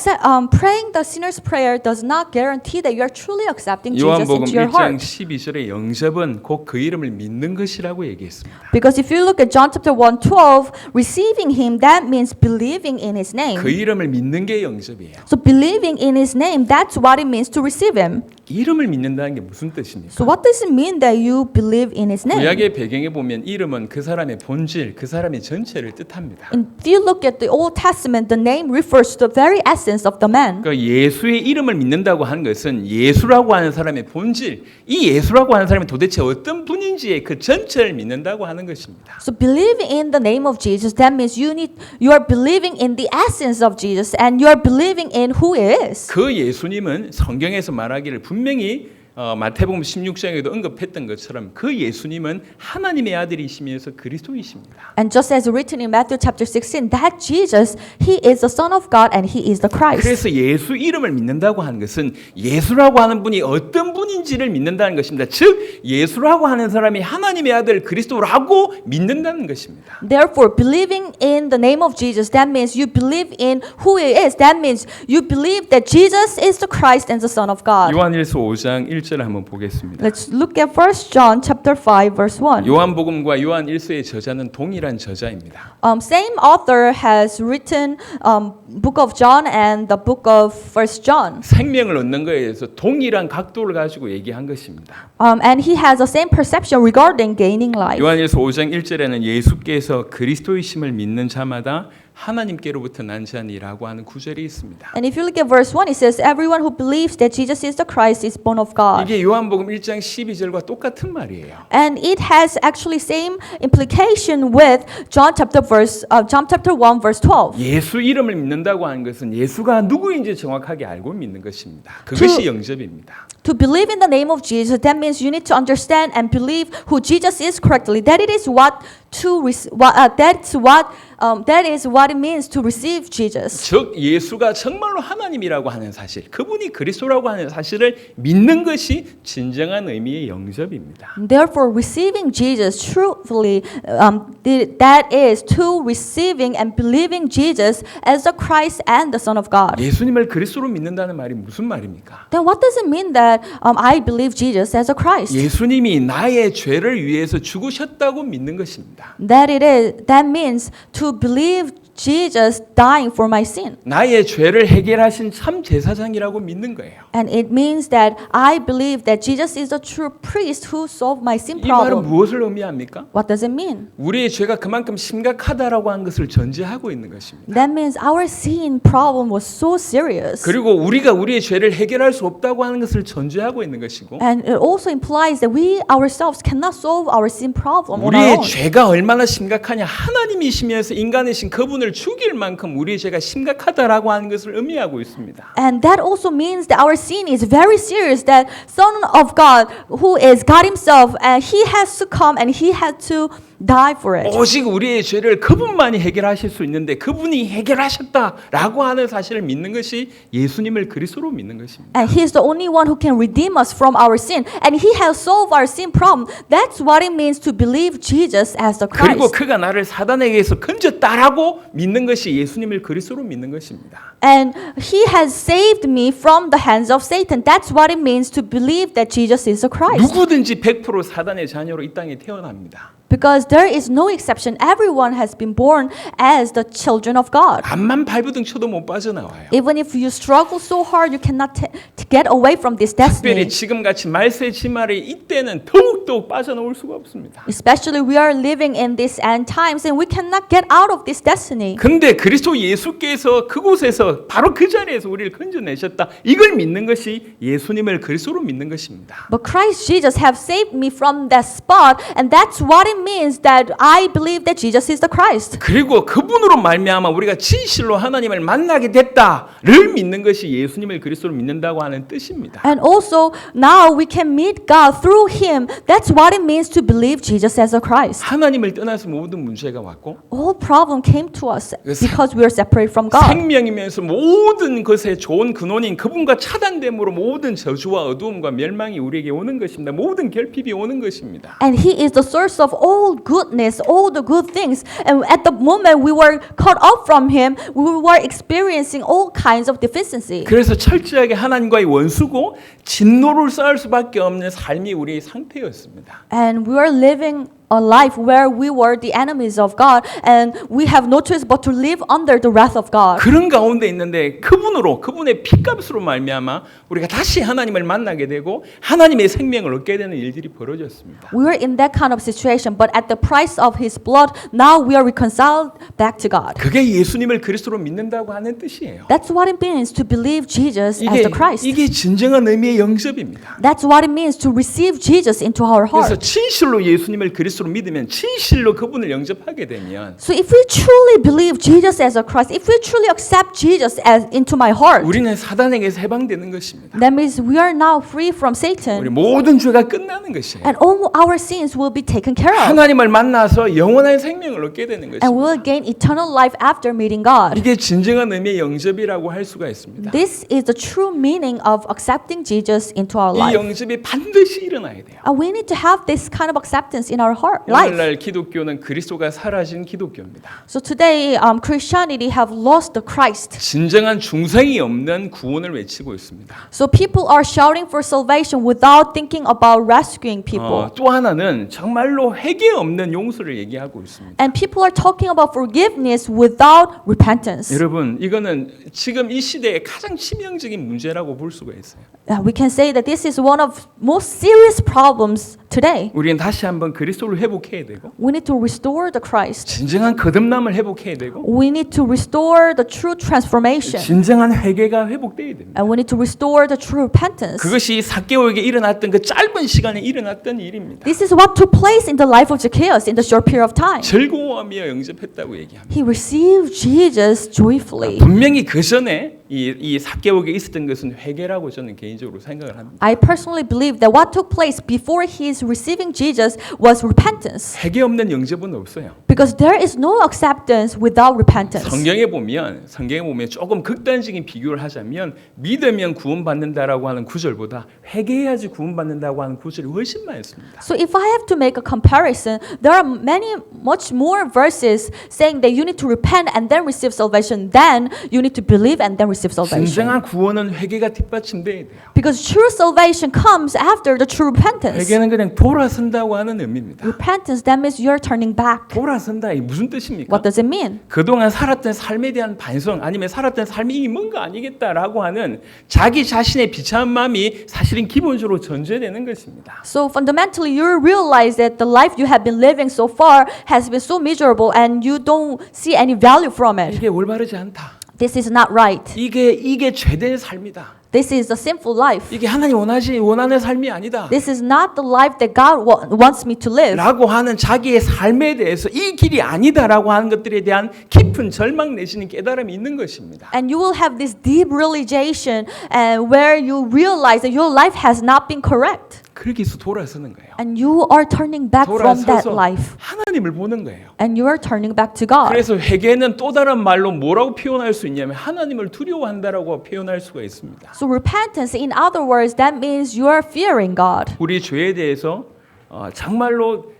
praying the sinner's prayer does not guarantee that you are truly accepting Jesus 요한복음 into your 1장 heart. 12절에 영접은 곧 그 이름을 믿는 것이라고 얘기했습니다. Because if you look at John chapter 1:12, receiving him, that means believing in his name. 그 이름을 믿는 게 영접이에요. So believing in his name, that's what it means to receive him. 이름을 믿는다는 게 무슨 뜻입니까? So what does it mean that you believe in his name? 구약의 배경에 보면 이름은 그 사람의 본질, 그 사람의 전체를 뜻합니다. And if you look at the Old Testament, the name refers to the very very essence of the man. 그러니까 예수의 이름을 믿는다고 하는 것은 예수라고 하는 사람의 본질, 이 예수라고 하는 사람이 도대체 어떤 분인지의 그 전체를 믿는다고 하는 것입니다. So believing in the name of Jesus, that means you are believing in the essence of Jesus and you are believing in who he is. 그 예수님은 성경에서 말하기를 분명히 마태복음 16장에도 언급했던 것처럼 그 예수님은 하나님의 아들이시면서 그리스도이십니다. And just as written in Matthew chapter 16, that Jesus, he is the Son of God and he is the Christ. 그래서 예수 이름을 믿는다고 하는 것은 예수라고 하는 분이 어떤 분인지를 믿는다는 것입니다. 즉 예수라고 하는 사람이 하나님의 아들 그리스도라고 믿는다는 것입니다. Therefore, believing in the name of Jesus, that means you believe in who he is. That means you believe that Jesus is the Christ and the Son of God. 요한일서 5장 1절을 한번 보겠습니다. Let's look at 1 John chapter 5 verse 1. 요한복음과 요한일서의 저자는 동일한 저자입니다. Same author has written book of John and the book of 1 John. 생명을 얻는 것에 대해서 동일한 각도를 가지고 얘기한 것입니다. And he has the same perception regarding gaining life. 요한일서 5장 1절에는 예수께서 그리스도이심을 믿는 자마다 하나님께로부터 난 자니라고 하는 구절이 있습니다. And if you look at verse 1, it says, everyone who believes that Jesus is the Christ is born of God. 이게 요한복음 1장 12절과 똑같은 말이에요. And it has actually same implication with John chapter 1 verse 12. 예수 이름을 믿는다고 하는 것은 예수가 누구인지 정확하게 알고 믿는 것입니다. 그것이 영접입니다. To believe in the name of Jesus, that means you need to understand and believe who Jesus is correctly. That it is what that is what it means to receive Jesus. 즉 예수가 정말로 하나님이라고 하는 사실, 그분이 그리스도라고 하는 사실을 믿는 것이 진정한 의미의 영접입니다. Therefore, receiving Jesus truthfully, that is to receiving and believing Jesus as the Christ and the Son of God. 예수님을 그리스도로 믿는다는 말이 무슨 말입니까? Then what does it mean that I believe Jesus as a Christ? 예수님이 나의 죄를 위해서 죽으셨다고 믿는 것입니다. That means to believe Jesus dying for my sin. 나의 죄를 해결하신 참 제사장이라고 믿는 거예요. And it means that I believe that Jesus is the true priest who solved my sin 이 말은 problem. 무엇을 의미합니까? What does it mean? 우리의 죄가 그만큼 심각하다라고 하는 것을 전제하고 있는 것입니다. That means our sin problem was so serious. 그리고 우리가 우리의 죄를 해결할 수 없다고 하는 것을 전제하고 있는 것이고 And it also implies that we ourselves cannot solve our sin problem on our 우리의 own. 죄가 얼마나 심각하냐 하나님이시면서 인간이신 그분을 죽일 만큼 우리의 죄가 심각하다라고 하는 것을 의미하고 있습니다. And that also means that our sin is very serious, that Son of God, who is God himself, and he has to come and he had to die for it. 오직 우리의 죄를 그분만이 해결하실 수 있는데 그분이 해결하셨다라고 하는 사실을 믿는 것이 예수님을 그리스도로 믿는 것입니다. And he is the only one who can redeem us from our sin. And he has solved our sin problem. That's what it means to believe Jesus as the 그리고 Christ. 그가 나를 사단에게서 건졌다라고 믿는 것이 예수님을 그리스도로 믿는 것입니다. And he has saved me from the hands of Satan. That's what it means to believe that Jesus is the Christ. 누구든지 100% 사단의 자녀로 이 땅에 태어납니다. Because there is no exception. Everyone has been born as the children of God. 암만 발부둥 쳐도 못 빠져나와요. Even if you struggle so hard, you cannot get away from this 특별히 destiny. 지금같이 말세 지말의 이때는 더욱더욱 빠져나올 수가 없습니다. Especially we are living in these end times and we cannot get out of this destiny. 근데 그리스도 예수께서 그곳에서 바로 그 자리에서 우리를 건져내셨다. 이걸 믿는 것이 예수님을 그리스도로 믿는 것입니다. But Christ Jesus have saved me from that spot, and that's what it means that I believe that Jesus is the Christ. 그리고 그분으로 말미암아 우리가 진실로 하나님을 만나게 됐다를 믿는 것이 예수님을 그리스도로 믿는다고 하는 뜻입니다. And also now we can meet God through Him. That's what it means to believe Jesus as a Christ. 하나님을 떠나서 모든 문제가 왔고 All problem came to us 그래서 because we are separated from God. 생명이면서 모든 것의 좋은 근원인 그분과 차단됨으로 모든 저주와 어두움과 멸망이 우리에게 오는 것입니다. 모든 결핍이 오는 것입니다. And He is the source of all goodness, all the good things. And at the moment we were cut off from Him, we were experiencing all kinds of deficiency. 그래서 철저하게 하나님과의 원수고 진노를 쌓을 수밖에 없는 삶이 우리의 상태였습니다. And we were living a life where we were the enemies of God and we have no choice but to live under the wrath of God. 그런 가운데 있는데 그분의 피값으로 말미암아 우리가 다시 하나님을 만나게 되고 하나님의 생명을 얻게 되는 일들이 벌어졌습니다. We were in that kind of situation, but at the price of His blood, now we are reconciled back to God. 그게 예수님을 그리스도로 믿는다고 하는 뜻이에요. That's what it means to believe Jesus as the Christ. 이게 진정한 의미의 영접입니다. That's what it means to receive Jesus into our 그래서 heart. 진실로 예수님을 그리스도로 믿으면 진실로 그분을 영접하게 되면 So if we truly believe Jesus as a Christ, if we truly accept Jesus as into my heart, 우리는 사단에게서 해방되는 것입니다. that means we are now free from 우리 Satan 모든 죄가 끝나는 것이에요. and all our sins will be taken care of. 하나님을 만나서 영원한 생명을 얻게 되는 And we 것입니다. will gain eternal life after meeting God. 이게 진정한 의미의 영접이라고 할 수가 있습니다. This is the true meaning of accepting Jesus into our 이 life. 영접이 반드시 일어나야 돼요. And we need to have this kind of acceptance in our heart life. 오늘날 기독교는 그리스도가 사라진 기독교입니다. So today, Christianity have lost the Christ. 진정한 중생이 없는 구원을 외치고 있습니다. So people are shouting for salvation without thinking about rescuing people. 또 하나는 정말로 회개 없는 용서를 얘기하고 있습니다. And people are talking about forgiveness without repentance. 여러분, 이거는 지금 이 시대의 가장 치명적인 문제라고 볼 수가 있어요. We can say that this is one of most serious problems today. 우리는 다시 한번 그리스도를 회복해야 되고 We need to restore the Christ. 진정한 거듭남을 회복해야 되고 We need to restore the true transformation. 진정한 회개가 회복돼야 됩니다. And we need to restore the true repentance. 그것이 삭개오에게 일어났던 그 짧은 시간에 일어났던 일입니다. This is what took place in the life of Zacchaeus in the short period of time. 즐거워하며 영접했다고 얘기합니다. He received Jesus joyfully. 분명히 그 전에 이 삭개오에게 있었던 것은 회개라고 저는 개인적으로 생각을 합니다. I personally believe that what took place before his receiving Jesus was repentance. 회개 없는 영접은 없어요. Because there is no acceptance without repentance. 성경에 보면 조금 극단적인 비교를 하자면 믿으면 구원받는다라고 하는 구절보다 회개해야지 구원받는다고 하는 구절이 훨씬 많습니다. So if I have to make a comparison, there are much more verses saying that you need to repent and then receive salvation than you need to believe and then receive salvation. 진정한 구원은 회개가 뒷받침돼야 돼요. Because true salvation comes after the true repentance. 회개는 그냥 돌아선다고 하는 의미입니다. Repentance, that means you're turning back. 돌아선다 이 무슨 뜻입니까? What does it mean? 그동안 살았던 삶에 대한 반성 아니면 살았던 삶이 이게 뭔가 아니겠다라고 하는 자기 자신의 비참한 마음이 사실은 기본적으로 전제되는 것입니다. So fundamentally, you realize that the life you have been living so far has been so miserable and you don't see any value from it. 이게 올바르지 않다. This is not right. 이게 죄된 삶이다. This is a sinful life. 이게 하나님 원하는 삶이 아니다. This is not the life that God wants me to live. 라고 하는 자기의 삶에 대해서 이 길이 아니다라고 하는 것들에 대한 깊은 절망 내지는 깨달음이 있는 것입니다. And you will have this deep realization where you realize that your life has not been correct. 그렇게 해서 돌아서는 거예요. And you are turning back from that 돌아서서 life. 하나님을 보는 거예요. And you are turning back to God. 그래서 회개는 또 다른 말로 뭐라고 표현할 수 있냐면 하나님을 두려워한다라고 표현할 수가 있습니다. So repentance, in other words, that means you are fearing God. 우리 죄에 대해서 정말로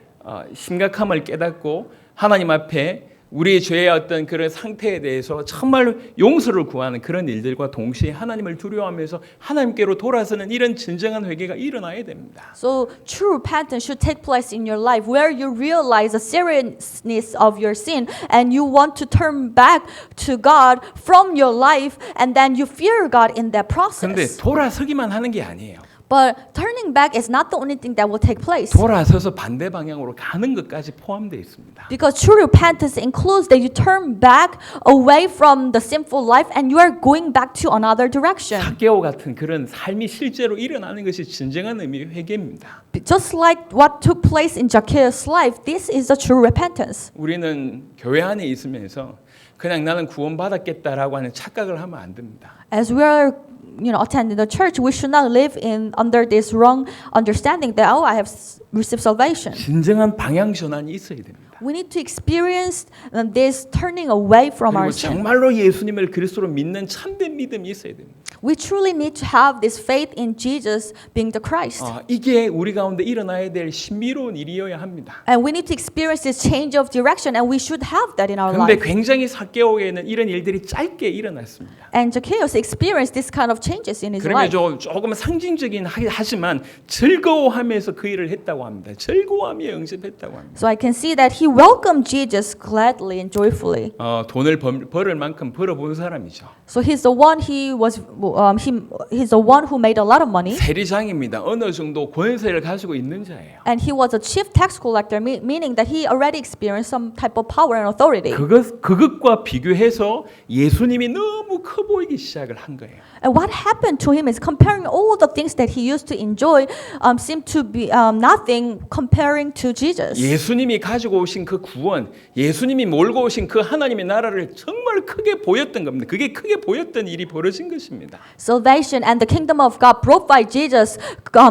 심각함을 깨닫고 하나님 앞에 우리의 죄의 어떤 그런 상태에 대해서 정말 용서를 구하는 그런 일들과 동시에 하나님을 두려워하면서 하나님께로 돌아서는 이런 진정한 회개가 일어나야 됩니다. So true repentance should take place in your life where you realize the seriousness of your sin and you want to turn back to God from your life and then you fear God in that 그런데 process. 돌아서기만 하는 게 아니에요. But turning back is not the only thing that will take place. 돌아서서 반대 방향으로 가는 것까지 포함되어 있습니다. Because true repentance includes that you turn back away from the sinful life and you are going back to another direction. 삭개오 같은 그런 삶이 실제로 일어나는 것이 진정한 의미의 회개입니다. Just like what took place in Zacchaeus' life, this is the true repentance. 우리는 교회 안에 있으면서 그냥 나는 구원받았겠다라고 하는 착각을 하면 안 됩니다. As we are attending the church, we should not live under this wrong understanding that I have received salvation. 진정한 방향 전환이 있어야 됩니다. We need to experience this turning away from 그리고 our sin. 정말로 예수님을 그리스도로 믿는 참된 믿음이 있어야 됩니다. We truly need to have this faith in Jesus being the Christ. 이게 우리 가운데 일어나야 될 신비로운 일이어야 합니다. And we need to experience this change of direction, and we should have that in our 그런데 life. 굉장히 삭개오에는 이런 일들이 짧게 일어났습니다. And Zacchaeus experienced this kind of changes in his 그러면 life. 조금 상징적인 하지만 즐거워하면서 그 일을 했다고 합니다. 즐거워하며 영접했다고 합니다. So I can see that he welcomed Jesus gladly and joyfully. 돈을 벌을 만큼 벌어본 사람이죠. So he's the one he's the one who made a lot of money. 세리장입니다. 어느 정도 권세를 가지고 있는 자예요. And he was a chief tax collector, meaning that he already experienced some type of power and authority. 그것과 비교해서 예수님이 너무 커 보이기 시작을 한 거예요. And what happened to him is comparing all the things that he used to enjoy seemed to be nothing comparing to Jesus. 예수님이 가지고 오신 그 구원, 예수님이 몰고 오신 그 하나님의 나라를 정말 크게 보였던 겁니다. 그게 크게 보였던 일이 벌어진 것입니다. Salvation and the kingdom of God brought by Jesus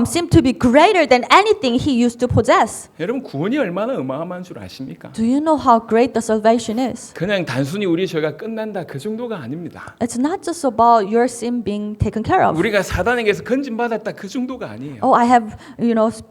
seemed to be greater than anything he used to possess. 여러분 구원이 얼마나 어마어마한 줄 아십니까? Do you know how great the salvation is? 그냥 단순히 우리 죄가 끝난다 그 정도가 아닙니다. It's not just about your sin being taken care of. 우리가 사단에게서 건진받았다 그 정도가 아니에요. Oh, I have,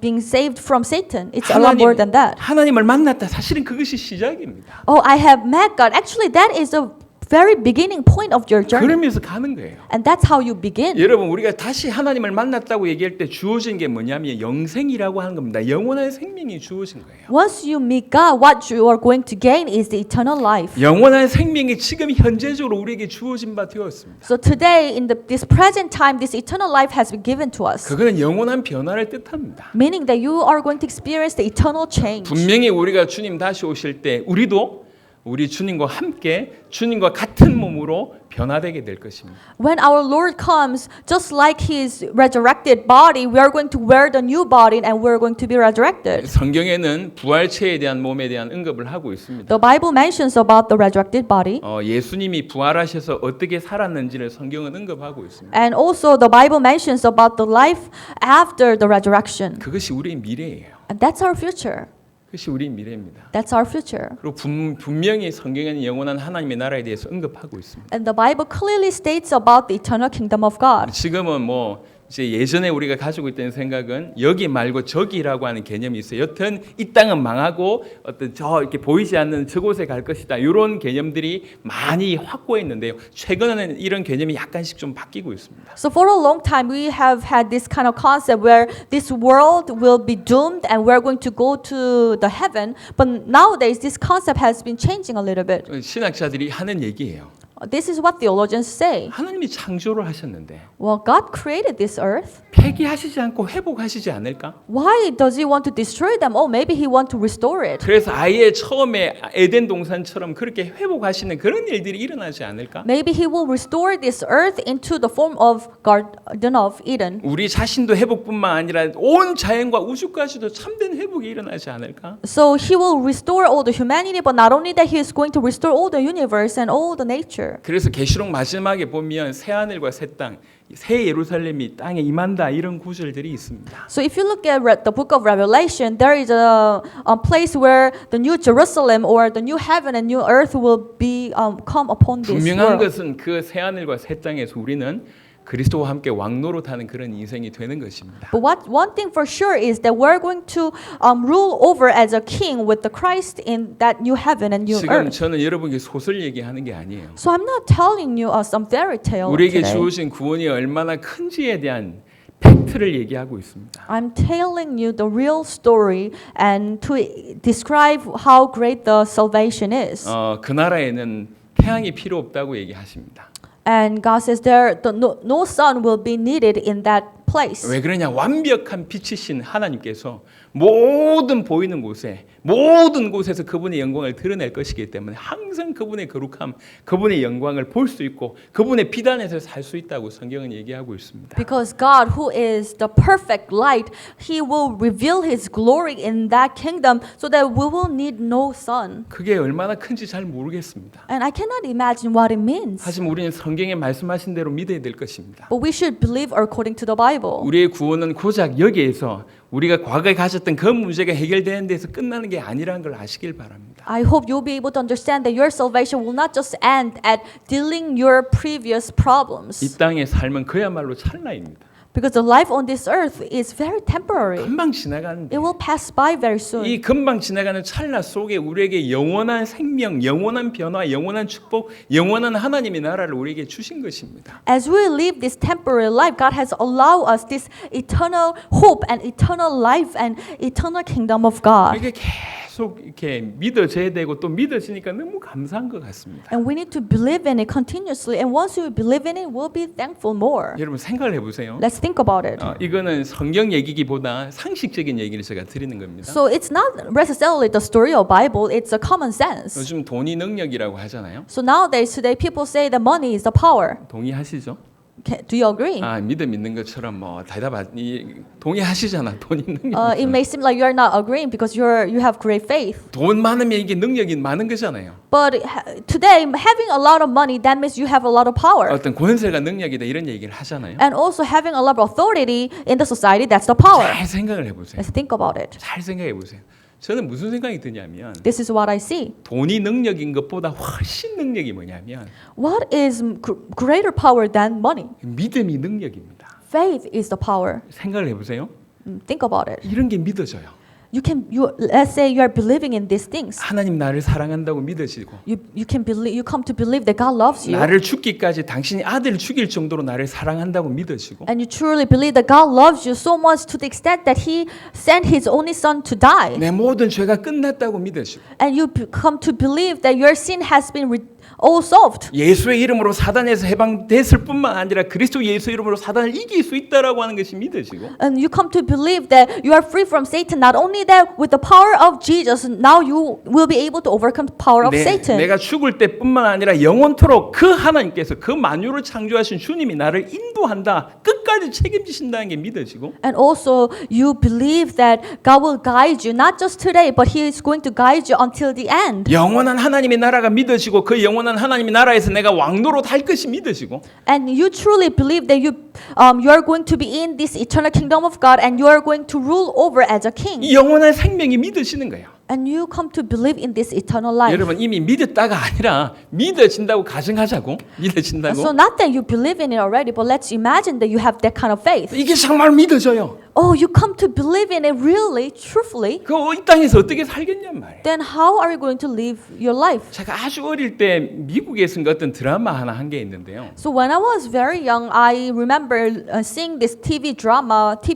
being saved from Satan. It's a lot more than that. 하나님을 만났다. 사실은 그것이 시작입니다. Oh, I have met God. Actually, that is the very beginning point of your journey. 그러면서 가는 거예요. And that's how you begin. 여러분 우리가 다시 하나님을 만났다고 얘기할 때 주어진 게 뭐냐면 영생이라고 하는 겁니다. 영원한 생명이 주어진 거예요. Once you meet God, what you are going to gain is the eternal life. 영원한 생명이 지금 현재적으로 우리에게 주어진 바 되었습니다. So today, in this present time, this eternal life has been given to us. 그거는 영원한 변화를 뜻합니다. Meaning that you are going to experience the eternal change. 분명히 우리가 주님 다시 오실 때 우리도 우리 주님과 함께 주님과 같은 몸으로 변화되게 될 것입니다. When our Lord comes, just like His resurrected body, we are going to wear the new body and we are going to be resurrected. 성경에는 부활체에 대한 몸에 대한 언급을 하고 있습니다. The Bible mentions about the resurrected body. 예수님이 부활하셔서 어떻게 살았는지를 성경은 언급하고 있습니다. And also the Bible mentions about the life after the resurrection. 그것이 우리의 미래예요. And that's our future. 그것이 우리의 미래입니다. That's our future. 그리고 분명히 성경에는 영원한 하나님의 나라에 대해서 언급하고 있습니다. And the Bible clearly states about the eternal kingdom of God. 지금은 이제 예전에 우리가 가지고 있던 생각은 여기 말고 저기라고 하는 개념이 있어요. 여튼 이 땅은 망하고 어떤 이렇게 보이지 않는 저곳에 갈 것이다. 이런 개념들이 많이 확고했는데요. 최근에는 이런 개념이 약간씩 좀 바뀌고 있습니다. So for a long time we have had this kind of concept where this world will be doomed and we're going to go to the heaven. But nowadays this concept has been changing a little bit. 신학자들이 하는 얘기예요. This is what theologians say. 하나님이 창조를 하셨는데 Well, God created this earth. 폐기하시지 않고 회복하시지 않을까? Why does He want to destroy them? Oh, maybe He want to restore it. 그래서 아예 처음에 에덴 동산처럼 그렇게 회복하시는 그런 일들이 일어나지 않을까? Maybe He will restore this earth into the form of Garden of Eden. 우리 자신도 회복뿐만 아니라 온 자연과 우주까지도 참된 회복이 일어나지 않을까? So He will restore all the humanity, but not only that, He is going to restore all the universe and all the nature. 그래서 계시록 마지막에 보면 새 하늘과 새 땅, 새 예루살렘이 땅에 임한다 이런 구절들이 있습니다. So if you look at the book of Revelation, there is a place where the new Jerusalem or the new heaven and new earth will be come upon this 분명한 world. 것은 그 새 하늘과 새 땅에서 우리는 그리스도와 함께 왕노릇하는 그런 인생이 되는 것입니다. But one thing for sure is that we're going to rule over as a king with the Christ in that new heaven and new 지금 earth. 저는 여러분께 소설 얘기하는 게 아니에요. So I'm not telling you some fairy tale 우리에게 today. 주어진 구원이 얼마나 큰지에 대한 팩트를 얘기하고 있습니다. I'm telling you the real story and to describe how great the salvation is. 그 나라에는 태양이 필요 없다고 얘기하십니다. And God says no sun will be needed in that place. 왜 그러냐? 완벽한 빛이신 하나님께서 모든 보이는 곳에 모든 곳에서 그분의 영광을 드러낼 것이기 때문에 항상 그분의 거룩함, 그분의 영광을 볼 수 있고 그분의 빛 안에서 살 수 있다고 성경은 얘기하고 있습니다. Because God, who is the perfect light, He will reveal His glory in that kingdom so that we will need no sun. 그게 얼마나 큰지 잘 모르겠습니다. And I cannot imagine what it means. 하지만 우리는 성경에 말씀하신 대로 믿어야 될 것입니다. But we should believe according to the Bible. Bible. 우리의 구원은 고작 여기에서 우리가 과거에 가졌던 그 문제가 해결되는 데서 끝나는 게 아니라는 걸 아시길 바랍니다. I hope you'll be able to understand that your salvation will not just end at dealing your previous problems. 이 땅의 삶은 그야말로 찰나입니다. Because the life on this earth is very temporary. 금방 지나가는데 It will pass by very soon. 이 금방 지나가는 찰나 속에 우리에게 영원한 생명, 영원한 변화, 영원한 축복, 영원한 하나님의 나라를 우리에게 주신 것입니다. As we live this temporary life, God has allowed us this eternal hope and eternal life and eternal kingdom of God. 이게 계속 이렇게 믿어져야 되고 또 믿어지니까 너무 감사한 것 같습니다. And we need to believe in it continuously. And once we believe in it, we'll be thankful more. 여러분 생각을 해보세요. Let's think about it. 이거는 성경 얘기기보다 상식적인 얘기를 제가 드리는 겁니다. So it's not necessarily the story of Bible, it's a common sense. 요즘 돈이 능력이라고 하잖아요. So nowadays, today, people say that money is the power. 동의하시죠? Do you agree? 믿음 있는 것처럼 뭐 동의하시잖아. 돈이 능력. It may seem like you're not agreeing because you have great faith. 돈 많으면 이게 능력이 많은 거잖아요. But today, having a lot of money, that means you have a lot of power. 어떤 권세가 능력이다 이런 얘기를 하잖아요. And also having a lot of authority in the society, that's the power. 잘 생각을 해보세요. Let's think about it. 잘 생각해 보세요. 저는 무슨 생각이 드냐면 This is what I see. 돈이 능력인 것보다 훨씬 능력이 뭐냐면 What is greater power than money? 믿음이 능력입니다. Faith is the power. 생각을 해보세요. Think about it. 이런 게 믿어져요. Let's say you are believing in these things. 하나님 나를 사랑한다고 믿어지고 You come to believe that God loves you. 나를 죽기까지 당신이 아들을 죽일 정도로 나를 사랑한다고 믿어지고 And you truly believe that God loves you so much to the extent that He sent His only Son to die. 내 모든 죄가 끝났다고 믿어지고 And you come to believe that your sin has been all solved. 예수의 이름으로 사단에서 해방됐을 뿐만 아니라 그리스도 예수 이름으로 사단을 이길 수 있다라고 하는 것이 믿어지고 And you come to believe that you are free from Satan. Not only that, with the power of Jesus, now you will be able to overcome the power of Satan. 내가 죽을 때뿐만 아니라 영원토록 그 하나님께서 그 만유를 창조하신 주님이 나를 인도한다. 끝까지 책임지신다는 게 믿어지고 And also, you believe that God will guide you, not just today, but He is going to guide you until the end. 영원한 하나님의 나라가 믿어지고 그 영원한 하나님의 나라에서 내가 왕노로 할 것이 믿어지고 And you truly believe that you are going to be in this eternal kingdom of God and you are going to rule over as a king. 이 영원한 생명이 믿어지는 거예요. And you come to believe in this eternal life. 여러분 이미 믿었다가 아니라 믿어진다고 가정하자고 믿어진다고 So not that you believe in it already, but let's imagine that you have that kind of faith. 이게 정말 믿어져요. Oh, you come to believe in it really, truthfully. 이 땅에서 어떻게 살겠냔 말이에요. Then how are you going to live your life? 제가 아주 어릴 때 미국에서 어떤 드라마 하나 한 게 있는데요. So when I was very young, I remember seeing this TV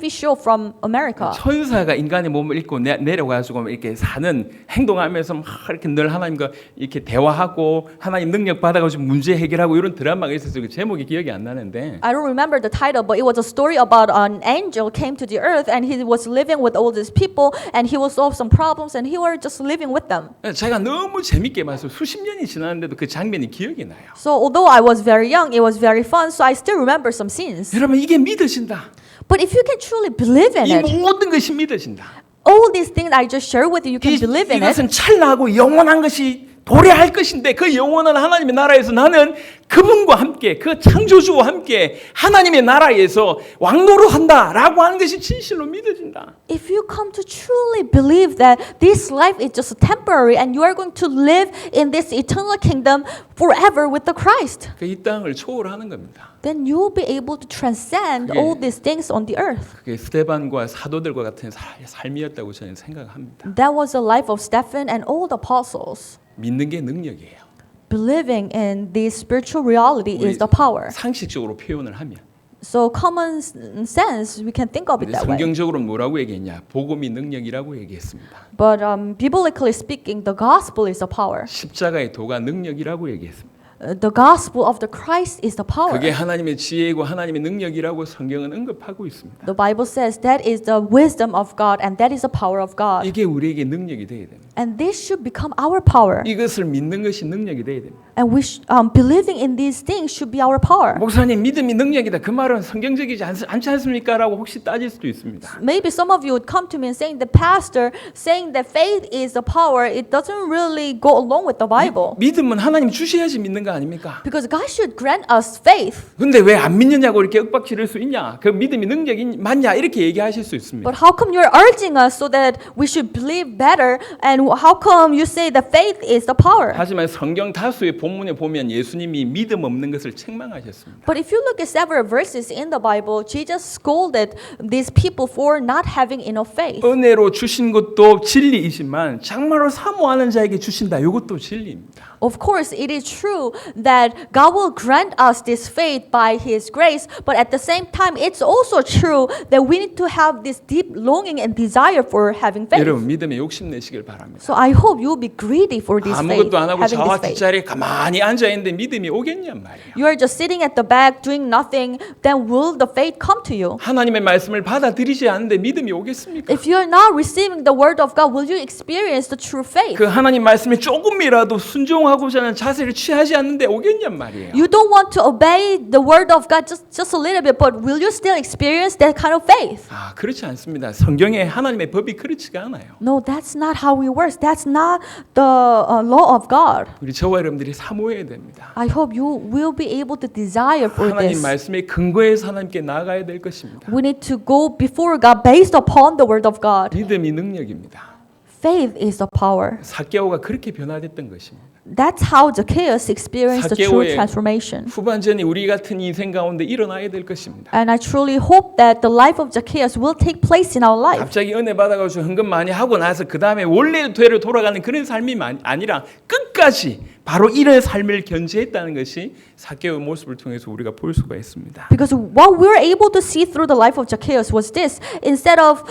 show from America. 천사가 인간의 몸을 입고 내려가지고 이렇게 사는 행동하면서 막 이렇게 늘 하나님과 이렇게 대화하고 하나님 능력 받아가지고 문제 해결하고 이런 드라마가 있었어요. 그 제목이 기억이 안 나는데. I don't remember the title, but it was a story about an angel came to the earth and he was living with all these people and he will solve some problems and he was just living with them. 제가 너무 재밌게 봐서 수십 년이 지났는데도 그 장면이 기억이 나요. So although I was very young, it was very fun, so I still remember some scenes. 여러분 이게 믿어진다. But if you can truly believe in 이 it, 모든 것이 믿어진다. all these things I just shared with you, you can believe in it. 이것은 찰나하고 영원한 것이 도래할 것인데 그 영원한 하나님의 나라에서 나는 그분과 함께 그 창조주와 함께 하나님의 나라에서 왕노로 한다라고 하는 것이 진실로 믿어진다. If you come to truly believe that this life is just temporary and you are going to live in this eternal kingdom forever with the Christ, 이 땅을 초월하는 겁니다. then you will be able to transcend 그게- all these things on the earth. 그게 스데반과 사도들과 같은 삶이었다고 저는 생각합니다. That was the life of Stephen and all the apostles. 믿는 게 능력이에요. Believing in this spiritual reality 우리 is the power. 상식적으로 표현을 하면 So common sense, we can think of it 우리 that way. 성경적으로 뭐라고 얘기했냐? 복음이 능력이라고 얘기했습니다. But biblically speaking, the gospel is the power. 십자가의 도가 능력이라고 얘기했습니다. The gospel of the Christ is the power. 그게 하나님의 지혜이고 하나님의 능력이라고 성경은 언급하고 있습니다. The Bible says that is the wisdom of God and that is the power of God. 이게 우리에게 능력이 돼야 됩니다. And this should become our power. 이것을 믿는 것이 능력이 돼야 됩니다. And believing in these things should be our power. 목사님 믿음이 능력이다. 그 말은 성경적이지 않지 않습니까? 라고 혹시 따질 수도 있습니다. Maybe some of you would come to me and saying the pastor saying that faith is the power. It doesn't really go along with the Bible. 믿음은 하나님 주셔야지 믿는 거 거 아닙니까? Because God should grant us faith. 근데 왜 안 믿느냐고 이렇게 윽박 지를 수 있냐? 그 믿음이 능력이 맞냐? 이렇게 얘기하실 수 있습니다. But how come you're urging us so that we should believe better? And how come you say that faith is the power? 하지만 성경 다수의 본문에 보면 예수님이 믿음 없는 것을 책망하셨습니다. But if you look at several verses in the Bible, Jesus scolded these people for not having enough faith. 은혜로 주신 것도 진리이지만 정말로 사모하는 자에게 주신다. 이것도 진리입니다. Of course, it is true that God will grant us this faith by His grace, but at the same time, it's also true that we need to have this deep longing and desire for having faith. 여러분 믿음에 욕심내시길 바랍니다. So I hope you will be greedy for this faith, 아무것도 안 하고 having 자와 this faith. 뒷자리에 가만히 앉아 있는데 믿음이 오겠냔 말이에요. You are just sitting at the back doing nothing, then will the faith come to you? 하나님의 말씀을 받아들이지 않는데 믿음이 오겠습니까? If you are not receiving the word of God, will you experience the true faith? 그 하나님 말씀에 조금이라도 순종하고자 하는 자세를 취하지 않는데 오겠냔 말이에요. You don't want to obey the word of God just a little bit, but will you still experience that kind of faith? 아, 그렇지 않습니다. 성경에 하나님의 법이 그렇지가 않아요. No, that's not how it works. That's not the law of God. 우리 저와 여러분들이 사모해야 됩니다. I hope you will be able to desire for 하나님 this. 말씀의 근거에서 하나님께 나아가야 될 것입니다. We need to go before God based upon the word of God. 믿음이 능력입니다. Faith is the power. 삭개오가 그렇게 변화됐던 것입니다. That's how Zacchaeus experienced the true 삭개오의 transformation. 후반전이 우리 같은 인생 가운데 일어나야 될 것입니다. And I truly hope that the life of Zacchaeus will take place in our life. 갑자기 은혜 받아가지고 헌금 많이 하고 나서 그 다음에 원래 되로 돌아가는 그런 삶이 아니라 끝까지 바로 이런 삶을 견지했다는 것이 삭개오의 모습을 통해서 우리가 볼 수가 있습니다. Because what we're able to see through the life of Zacchaeus was this: instead of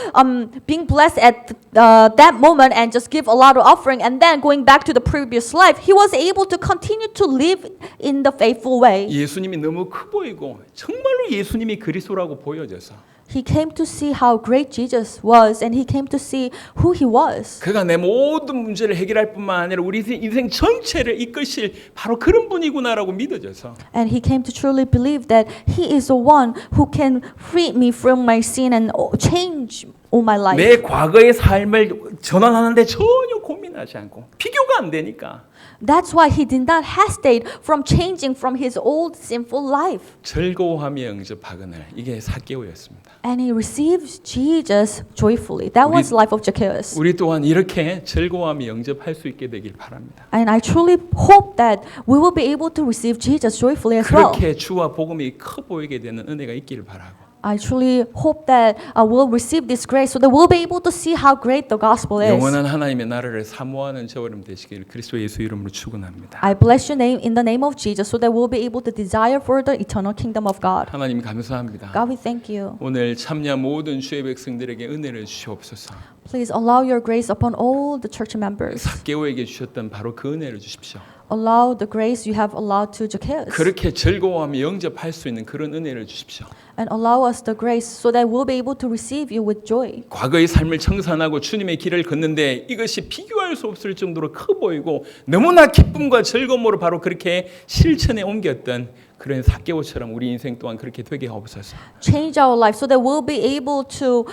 being blessed at that moment and just give a lot of offering and then going back to the previous life, he was able to continue to live in the faithful way. 예수님이 너무 커 보이고 정말로 예수님이 그리스도라고 보여져서 He came to see how great Jesus was, and he came to see who he was. 그가 내 모든 문제를 해결할 뿐만 아니라 우리 인생 전체를 이끄실 바로 그런 분이구나라고 믿어져서 And he came to truly believe that he is the one who can free me from my sin and change all my life. 내 과거의 삶을 전환하는데 전혀 고민하지 않고 비교가 안 되니까 That's why he did not hesitate from changing from his old sinful life. 즐거워하며 영접하거늘 이게 삭개오였습니다. And he received Jesus joyfully. That was the life of Zacchaeus. 우리 또한 이렇게 즐거워하며 영접할 수 있게 되길 바랍니다. And I truly hope that we will be able to receive Jesus joyfully as well. 그렇게 주와 복음이 커 보이게 되는 은혜가 있기를 바라고 I truly hope that we'll receive this grace so that we'll be able to see how great the gospel is. 영원한 하나님의 나라를 사모하는 저와 여러분 되시길 그리스도 예수 이름으로 축원합니다. I bless your name in the name of Jesus so that we'll be able to desire for the eternal kingdom of God. 하나님 감사합니다. God, we thank you. 오늘 참여 모든 주의 백성들에게 은혜를 주시옵소서. Please allow your grace upon all the church members. 삭개오에게 주셨던 바로 그 은혜를 주십시오. Allow the grace you have allowed to Zacchaeus. 그렇게 즐거워하며 영접할 수 있는 그런 은혜를 주십시오. And allow us the grace so that we'll be able to receive you with joy. 과거의 삶을 청산하고 주님의 길을 걷는데 이것이 비교할 수 없을 정도로 커 보이고 너무나 기쁨과 즐거움으로 바로 그렇게 실천에 옮겼던 그런 삭개오처럼 우리 인생 또한 그렇게 되게 하옵소서. Change our life so that we'll be able to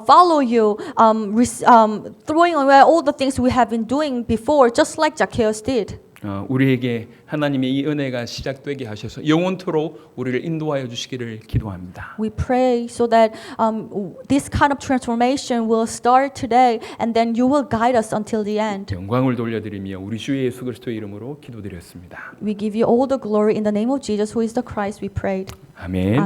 follow you, throwing away all the things we have been doing before, just like Zacchaeus did. 우리에게 하나님의 이 은혜가 시작되게 하셔서 영원토록 우리를 인도하여 주시기를 기도합니다. We pray so that this kind of transformation will start today and then you will guide us until the end. 영광을 돌려드리며 우리 주 예수 그리스도의 이름으로 기도드렸습니다. We give you all the glory in the name of Jesus who is the Christ we prayed. 아멘.